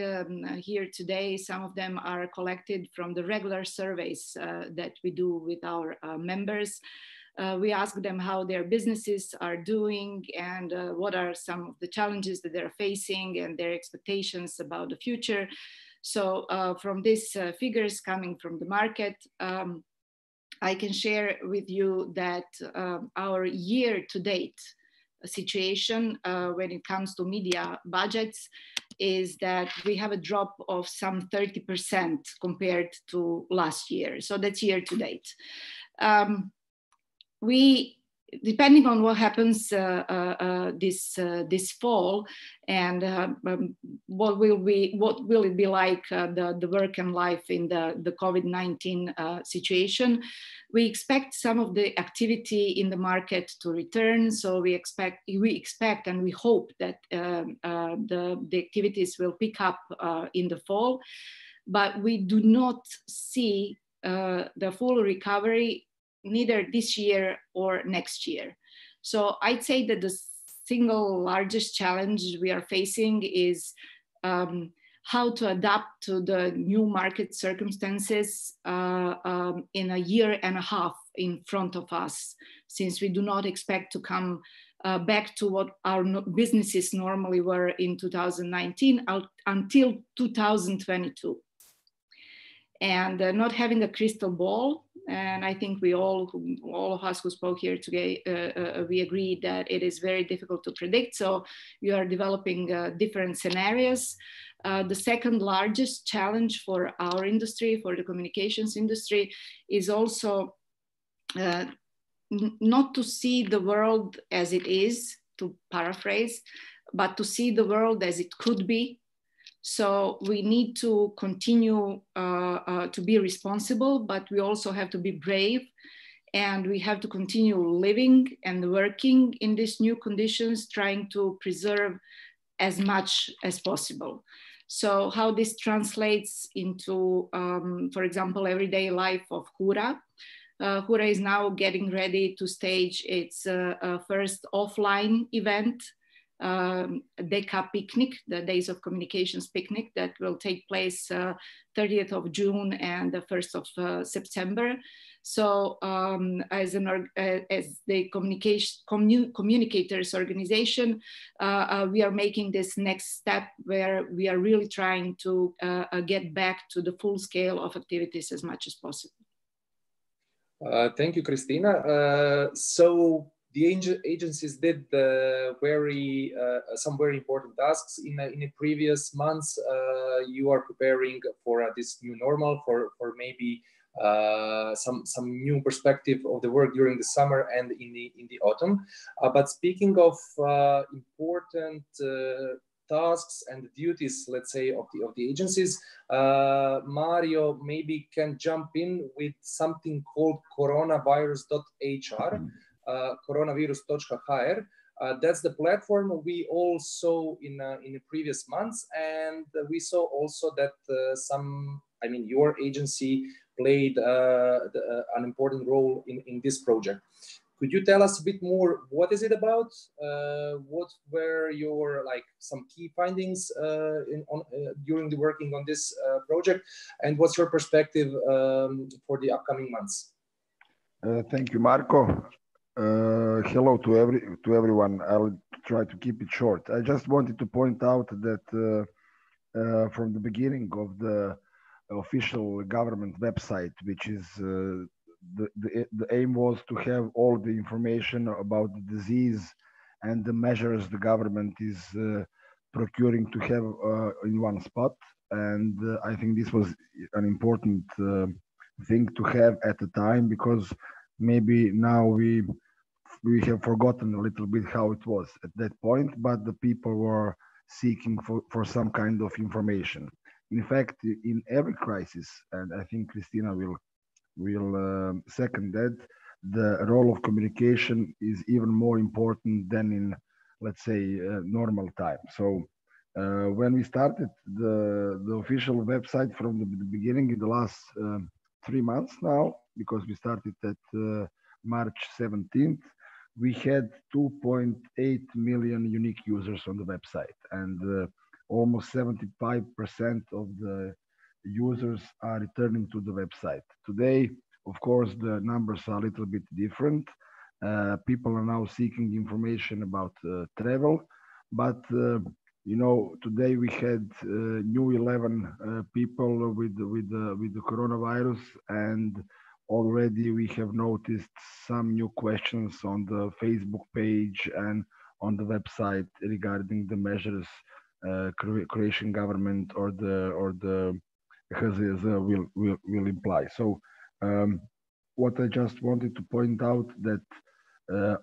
here today, some of them are collected from the regular surveys that we do with our members. We ask them how their businesses are doing and what are some of the challenges that they're facing and their expectations about the future. So from these figures coming from the market, I can share with you that our year-to-date situation when it comes to media budgets is that we have a drop of some 30% compared to last year. So that's year-to-date. Depending on what happens this fall and what will it be like the work and life in the COVID-19 situation, we expect some of the activity in the market to return. So we expect and we hope that the activities will pick up in the fall, but we do not see the full recovery neither this year or next year. So I'd say that the single largest challenge we are facing is how to adapt to the new market circumstances in a year and a half in front of us, since we do not expect to come back to what our businesses normally were in 2019 until 2022. And not having a crystal ball, And I think all of us who spoke here today, we agreed that it is very difficult to predict. So we are developing different scenarios. The second largest challenge for our industry, for the communications industry, is also not to see the world as it is, to paraphrase, but to see the world as it could be. So we need to continue to be responsible, but we also have to be brave, and we have to continue living and working in these new conditions, trying to preserve as much as possible. So how this translates into, for example, everyday life of Hura. Hura is now getting ready to stage its first offline event, DECA Picnic, the Days of Communications Picnic, that will take place 30th of June and the 1st of September. So as the communicators organization, we are making this next step where we are really trying to get back to the full scale of activities as much as possible. Thank you, Christina. So the agencies did some very important tasks in the previous months. You are preparing for this new normal, for maybe some new perspective of the work during the summer and in the autumn. But speaking of important tasks and duties, let's say, of the agencies, Mario maybe can jump in with something called coronavirus.hr, coronavirus.hr. That's the platform we all saw in the previous months, and we saw also that your agency played an important role in this project. Could you tell us a bit more? What is it about? What were your some key findings during the working on this project, and what's your perspective for the upcoming months? Thank you, Marco. Hello to everyone. I'll try to keep it short. I just wanted to point out that from the beginning of the official government website, which is the aim was to have all the information about the disease and the measures the government is procuring to have in one spot. And I think this was an important thing to have at the time, because maybe now we have forgotten a little bit how it was at that point, but the people were seeking for some kind of information. In fact, in every crisis, and I think Christina will second that, the role of communication is even more important than in, let's say, normal time. So when we started the official website from the beginning, in the last 3 months now, because we started at March 17th, we had 2.8 million unique users on the website, and almost 75% of the users are returning to the website. Today, of course, the numbers are a little bit different. People are now seeking information about travel, but today we had new 11 people with the coronavirus, and already we have noticed some new questions on the Facebook page and on the website regarding the measures Croatian government or the will imply. So what I just wanted to point out that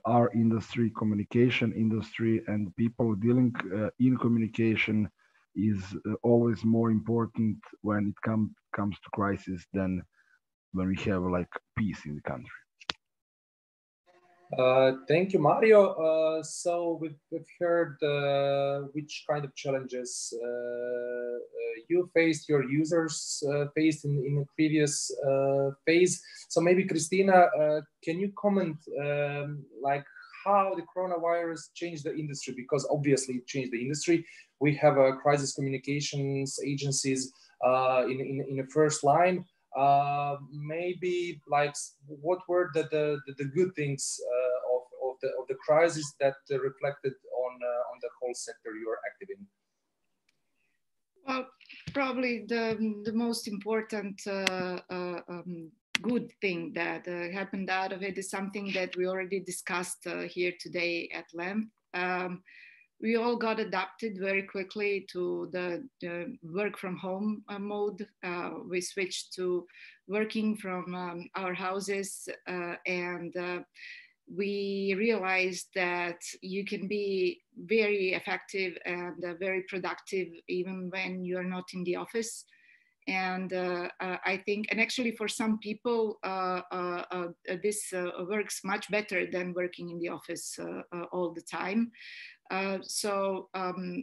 our industry, communication industry, and people dealing in communication is always more important when it comes to crisis than when we have peace in the country. Thank you, Mario. So we've heard which kind of challenges you faced, your users faced in the previous phase. So maybe Christina, can you comment how the coronavirus changed the industry? Because obviously it changed the industry. We have crisis communications agencies in the first line. Maybe what were the good things of the crisis that reflected on the whole sector you are active in? Well, probably the most important good thing that happened out of it is something that we already discussed here today at length. We all got adapted very quickly to the work from home mode. We switched to working from our houses and we realized that you can be very effective and very productive even when you're not in the office. And I think, and actually for some people, this works much better than working in the office all the time. So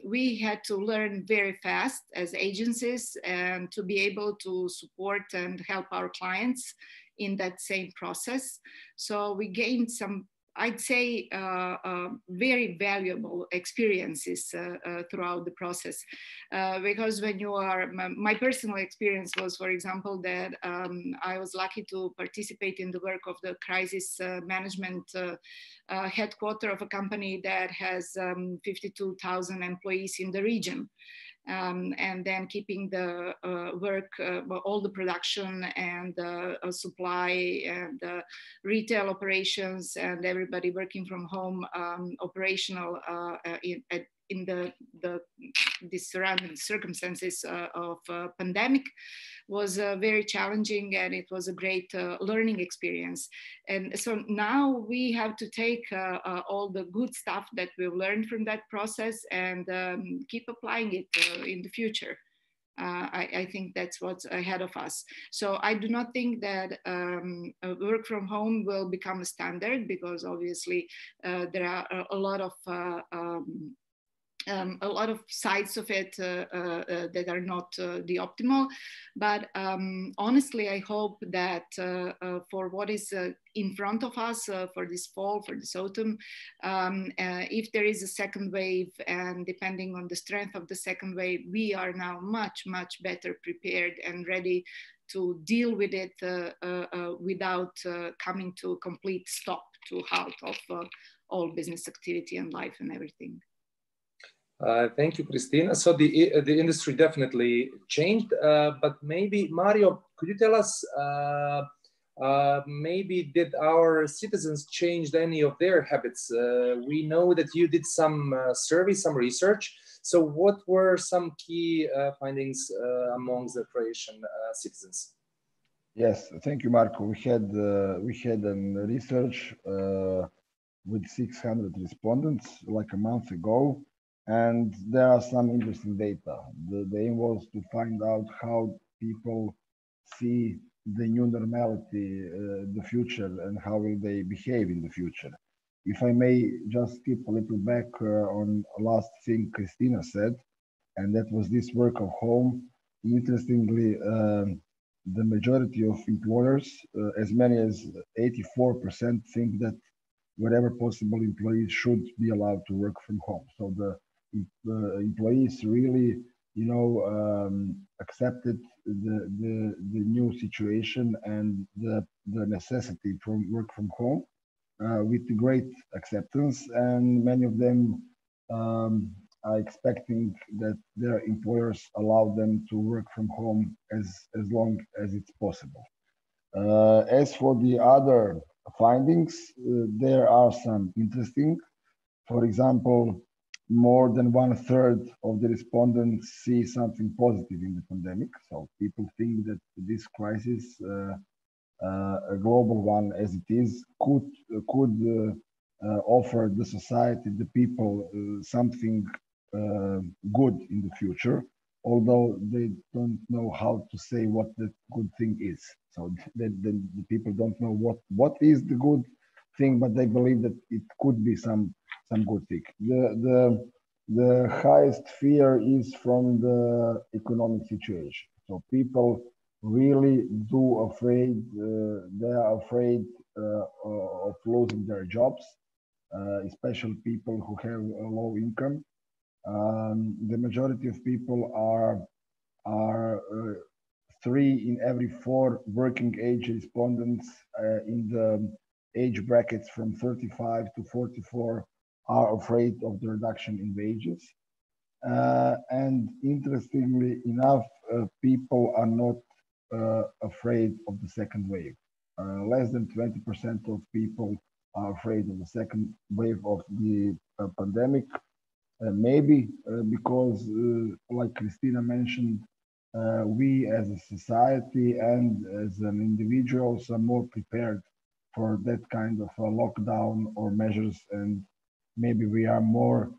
we had to learn very fast as agencies and to be able to support and help our clients in that same process. So we gained some, I'd say, very valuable experiences throughout the process. Because when you are, my personal experience was, for example, that I was lucky to participate in the work of the crisis management headquarter of a company that has 52,000 employees in the region. And then keeping the work, all the production and supply and retail operations and everybody working from home operational in the surrounding circumstances of pandemic was very challenging, and it was a great learning experience. And so now we have to take all the good stuff that we've learned from that process and keep applying it in the future. I think that's what's ahead of us. So I do not think that work from home will become a standard, because obviously there are a lot of sides of it that are not the optimal. But honestly, I hope that for what is in front of us for this fall, for this autumn, if there is a second wave, and depending on the strength of the second wave, we are now much, much better prepared and ready to deal with it without coming to a complete stop, to halt of all business activity and life and everything. Thank you, Christina. So the industry definitely changed, but maybe Mario, could you tell us, maybe did our citizens change any of their habits? We know that you did some survey, some research. So what were some key findings amongst the Croatian citizens? Yes, thank you, Marco. We had a research with 600 respondents like a month ago. And there are some interesting data. The aim was to find out how people see the new normality, the future, and how will they behave in the future. If I may just skip a little back on last thing Christina said, and that was this work of home. Interestingly, the majority of employers, as many as 84%, think that wherever possible, employees should be allowed to work from home. So the employees really, accepted the new situation and the necessity for work from home with great acceptance, and many of them are expecting that their employers allow them to work from home as long as it's possible. As for the other findings, there are some interesting. For example, more than 1/3 of the respondents see something positive in the pandemic. So people think that this crisis, a global one as it is, could offer the society, the people, something good in the future, although they don't know how to say what the good thing is. So the people don't know what is the good thing, but they believe that it could be some good thing. The highest fear is from the economic situation. So people really they are afraid of losing their jobs, especially people who have a low income. The majority of people are 3 in every 4 working age respondents in the age brackets from 35 to 44 are afraid of the reduction in wages. And interestingly enough, people are not afraid of the second wave. less than 20% of people are afraid of the second wave of the pandemic. Maybe because, like Christina mentioned, we as a society and as an individuals are more prepared for that kind of lockdown or measures, and maybe we are more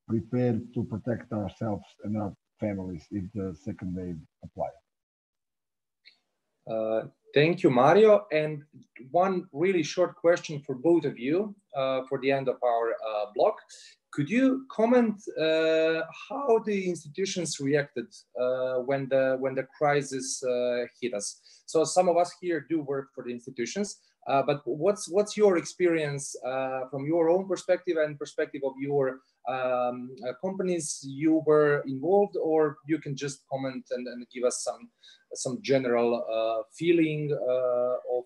prepared to protect ourselves and our families if the second wave applies. Thank you, Mario. And one really short question for both of you for the end of our block. Could you comment how the institutions reacted when the crisis hit us? So some of us here do work for the institutions, but what's your experience from your own perspective and perspective of your companies you were involved, or you can just comment and give us some general feeling of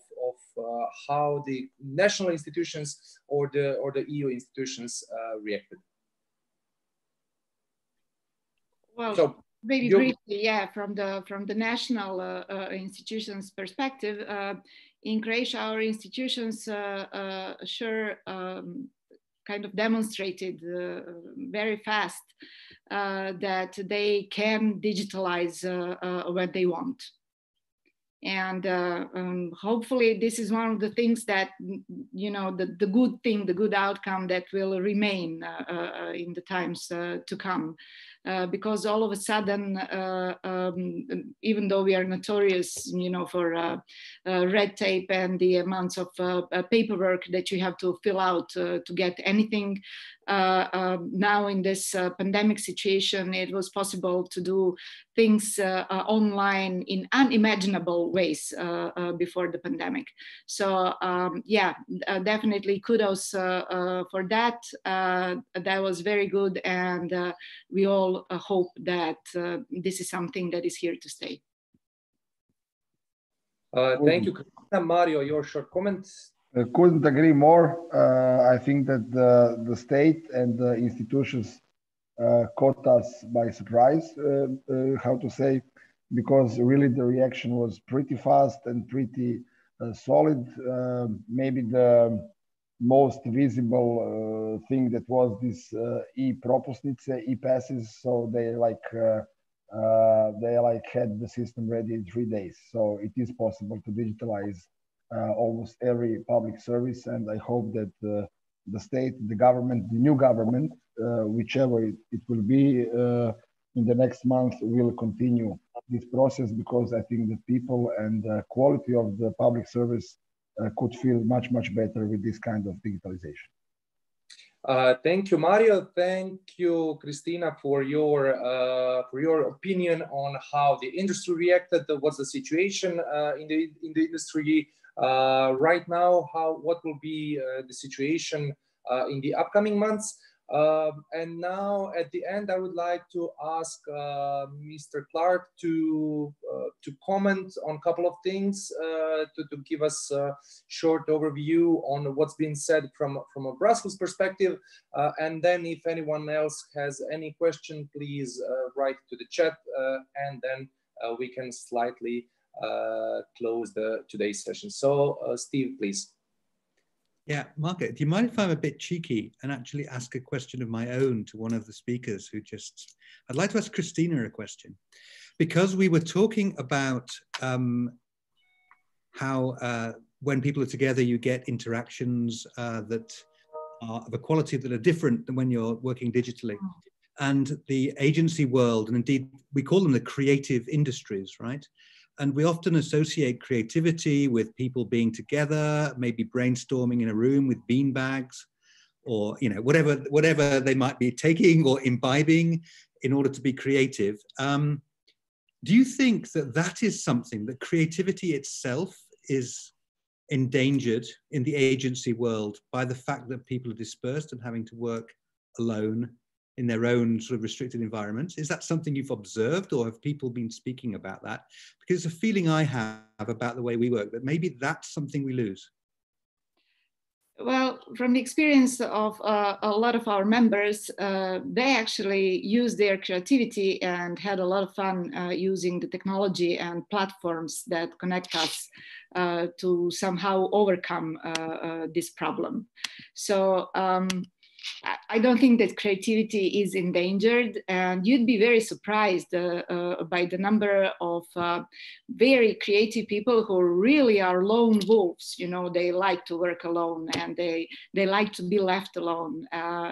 how the national institutions or the EU institutions reacted. Well, so, very briefly, yeah, from the national institutions perspective, in Croatia, our institutions sure kind of demonstrated very fast that they can digitalize what they want. And hopefully this is one of the things that, you know, the good thing, the good outcome that will remain in the times to come. Because all of a sudden, even though we are notorious, you know, for red tape and the amounts of paperwork that you have to fill out to get anything, now in this pandemic situation, it was possible to do things online in unimaginable ways before the pandemic. So yeah, definitely kudos for that. That was very good, and we all hope that this is something that is here to stay. Thank you, Mario. Your short comments. Couldn't agree more. I think that the state and the institutions caught us by surprise, how to say, because really the reaction was pretty fast and pretty solid. Maybe the most visible thing that was this e-propusnice, e-passes, so they had the system ready in 3 days. So it is possible to digitalize almost every public service, and I hope that the state, the government, the new government, whichever it will be in the next month, will continue this process, because I think the people and the quality of the public service could feel much, much better with this kind of digitalization. Thank you, Mario. Thank you, Christina, for your opinion on how the industry reacted. What's the situation in the industry right now? What will be the situation in the upcoming months? And now, at the end, I would like to ask Mr. Clark to comment on a couple of things, to give us a short overview on what's been said from a Brussels perspective. And then if anyone else has any question, please write to the chat, and then we can slightly close today's session. So Steve, please. Yeah, Marco, do you mind if I'm a bit cheeky and actually ask a question of my own to one of the speakers who just... I'd like to ask Christina a question, because we were talking about how when people are together, you get interactions that are of a quality that are different than when you're working digitally. And the agency world, and indeed we call them the creative industries, right? And we often associate creativity with people being together, maybe brainstorming in a room with bean bags, or whatever they might be taking or imbibing in order to be creative. Do you think that that is something that creativity itself is endangered in the agency world by the fact that people are dispersed and having to work alone in their own sort of restricted environments? Is that something you've observed, or have people been speaking about that? Because it's a feeling I have about the way we work, that maybe that's something we lose. Well, from the experience of a lot of our members, they actually used their creativity and had a lot of fun using the technology and platforms that connect us to somehow overcome this problem. So I don't think that creativity is endangered, and you'd be very surprised by the number of very creative people who really are lone wolves. You know, they like to work alone and they like to be left alone.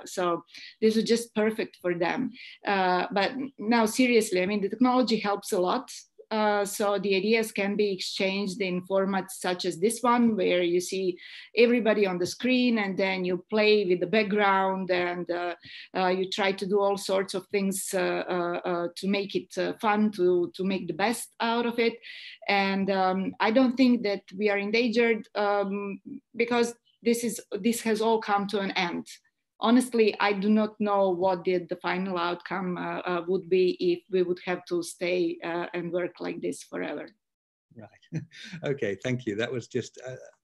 So this is just perfect for them. But now seriously, I mean, the technology helps a lot. So the ideas can be exchanged in formats such as this one, where you see everybody on the screen and then you play with the background and you try to do all sorts of things to make it fun, to make the best out of it. And I don't think that we are endangered because this has all come to an end. Honestly, I do not know what the final outcome would be if we would have to stay and work like this forever. Right. Okay, thank you. That was just,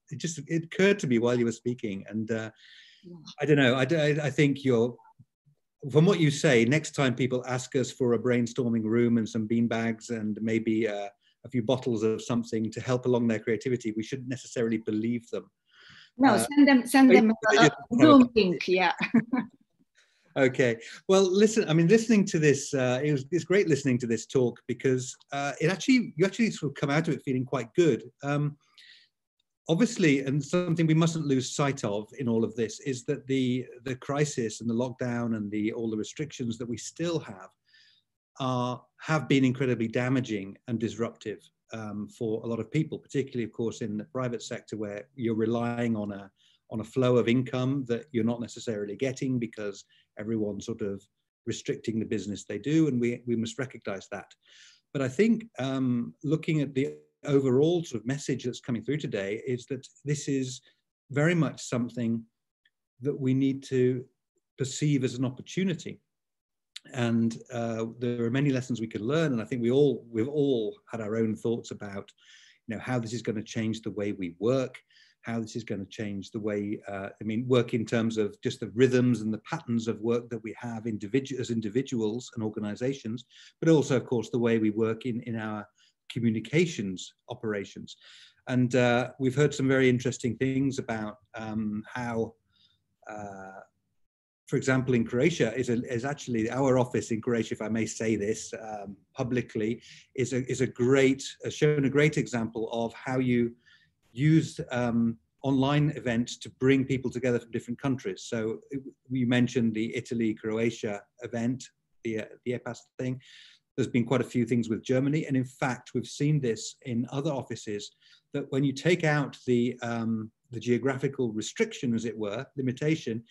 it occurred to me while you were speaking. And I don't know, I think from what you say, next time people ask us for a brainstorming room and some bean bags and maybe a few bottles of something to help along their creativity, we shouldn't necessarily believe them. No, send them a Zoom link, yeah. Okay, well, listen, I mean, listening to this, it's great listening to this talk because you actually sort of come out of it feeling quite good. Obviously, and something we mustn't lose sight of in all of this is that the crisis and the lockdown and all the restrictions that we still have been incredibly damaging and disruptive for a lot of people, particularly, of course, in the private sector where you're relying on a flow of income that you're not necessarily getting because everyone's sort of restricting the business they do, and we must recognize that. But I think looking at the overall sort of message that's coming through today is that this is very much something that we need to perceive as an opportunity. And there are many lessons we can learn, and I think we've all had our own thoughts about, you know, how this is going to change the way we work, how this is going to change the way, work in terms of just the rhythms and the patterns of work that we have as individuals and organizations, but also, of course, the way we work in our communications operations. And we've heard some very interesting things about how, for example, in Croatia is actually our office in Croatia, if I may say this publicly, has shown a great example of how you use online events to bring people together from different countries. So you mentioned the Italy-Croatia event, the EPAS thing. There's been quite a few things with Germany, and in fact, we've seen this in other offices, that when you take out the geographical restriction, as it were, limitation,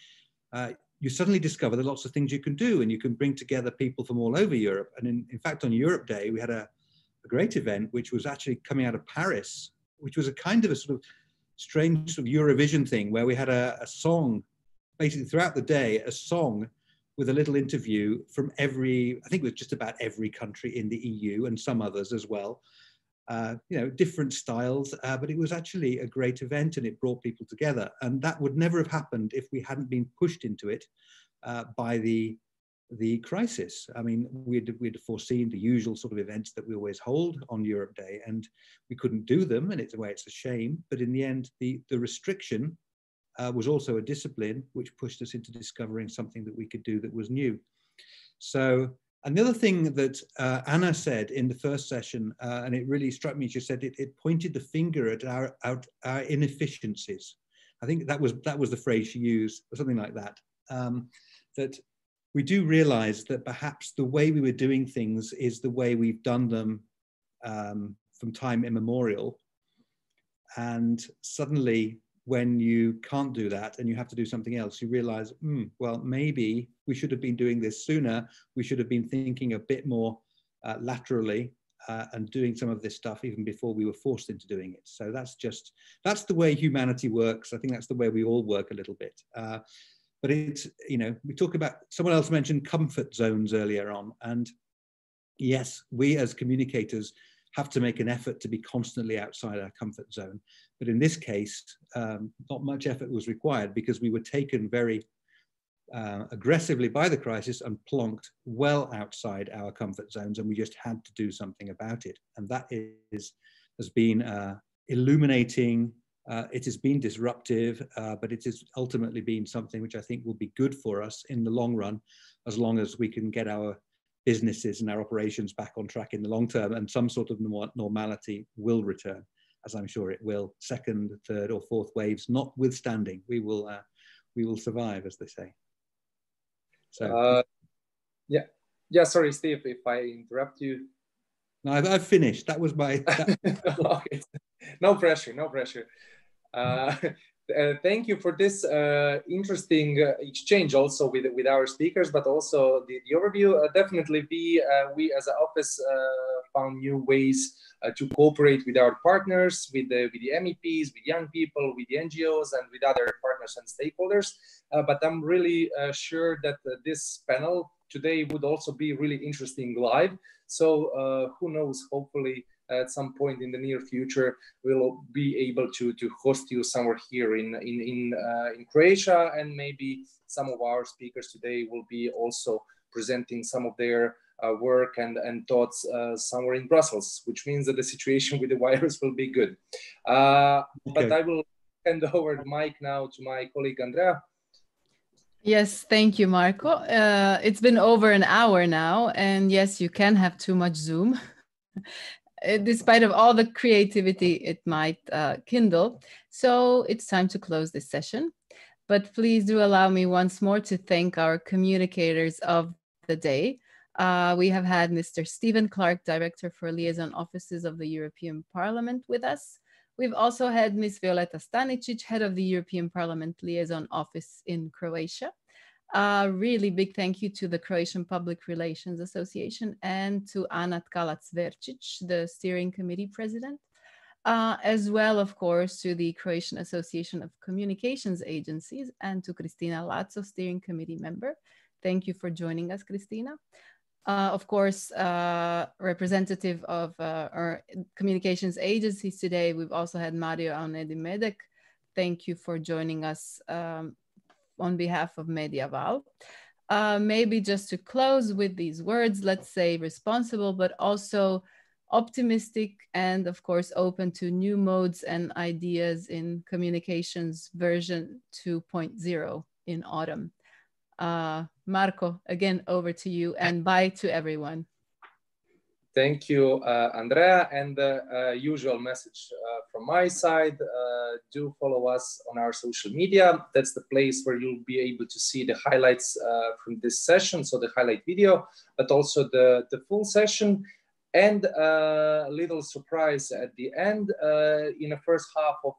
you suddenly discover there are lots of things you can do, and you can bring together people from all over Europe. And in fact, on Europe Day, we had a great event, which was actually coming out of Paris, which was a kind of a sort of strange sort of Eurovision thing, where we had a song, basically throughout the day, a song with a little interview from I think it was just about every country in the EU and some others as well. Different styles, but it was actually a great event and it brought people together. And that would never have happened if we hadn't been pushed into it by the crisis. I mean, we'd foreseen the usual sort of events that we always hold on Europe Day, and we couldn't do them, and it's a shame. But in the end, the restriction was also a discipline which pushed us into discovering something that we could do that was new. So, and the other thing that Anna said in the first session, and it really struck me, she said it pointed the finger at our inefficiencies. I think that was the phrase she used, or something like that. That we do realize that perhaps the way we were doing things is the way we've done them from time immemorial. And suddenly, when you can't do that and you have to do something else, you realize, well, maybe we should have been doing this sooner. We should have been thinking a bit more laterally and doing some of this stuff even before we were forced into doing it. So that's the way humanity works. I think that's the way we all work a little bit. But it's, we talk about, someone else mentioned comfort zones earlier on. And yes, we as communicators have to make an effort to be constantly outside our comfort zone. But in this case, not much effort was required because we were taken very aggressively by the crisis and plonked well outside our comfort zones, and we just had to do something about it. And that has been illuminating. It has been disruptive, but it has ultimately been something which I think will be good for us in the long run, as long as we can get our businesses and our operations back on track in the long term, and some sort of normality will return, as I'm sure it will. Second, third, or fourth waves notwithstanding, we will survive, as they say. So yeah. Sorry, Steve, if I interrupt you. No, I've finished. That was my. Okay. No pressure. No pressure. Thank you for this interesting exchange also with our speakers, but also the overview. Definitely we as an office found new ways to cooperate with our partners, with the MEPs, with young people, with the NGOs, and with other partners and stakeholders. But I'm really sure that this panel today would also be really interesting live. So who knows, hopefully at some point in the near future, we'll be able to host you somewhere here in Croatia, and maybe some of our speakers today will be also presenting some of their work and thoughts somewhere in Brussels, which means that the situation with the virus will be good. Okay. But I will hand over the mic now to my colleague Andrea. Yes, thank you, Marco. It's been over an hour now, and yes, you can have too much Zoom. Despite of all the creativity it might kindle. So it's time to close this session. But please do allow me once more to thank our communicators of the day. We have had Mr. Stephen Clark, Director for Liaison Offices of the European Parliament with us. We've also had Ms. Violeta Stanicic, Head of the European Parliament Liaison Office in Croatia. Really big thank you to the Croatian Public Relations Association and to Ana Tkalac-Verčić, the steering committee president, as well, of course, to the Croatian Association of Communications Agencies and to Kristina Laco, steering committee member. Thank you for joining us, Kristina. Of course, representative of our communications agencies today, we've also had Mario Aunedi-Medek. Thank you for joining us on behalf of Mediaval. Maybe just to close with these words, let's say responsible, but also optimistic and of course open to new modes and ideas in communications version 2.0 in autumn. Marco, again, over to you, and bye to everyone. Thank you, Andrea, and the usual message from my side, do follow us on our social media. That's the place where you'll be able to see the highlights from this session, so the highlight video, but also the full session. And a little surprise at the end, in the first half of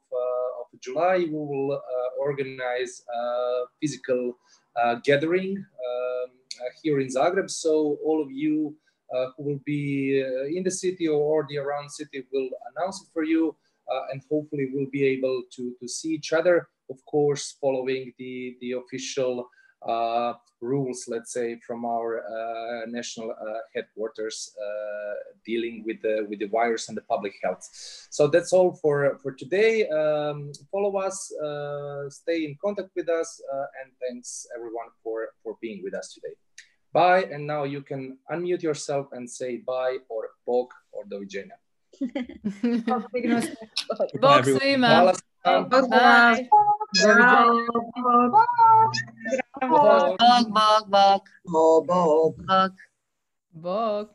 July, we will organize a physical gathering here in Zagreb. So all of you who will be in the city or the around city will announce it for you, and hopefully we'll be able to see each other, of course, following the official rules, let's say, from our national headquarters dealing with the virus and the public health. So that's all for today. Follow us, stay in contact with us, and thanks everyone for being with us today. Bye, and now you can unmute yourself and say bye or bog or do viđenja. Bog svima. Hvala svima. Bye. Bog. Bog.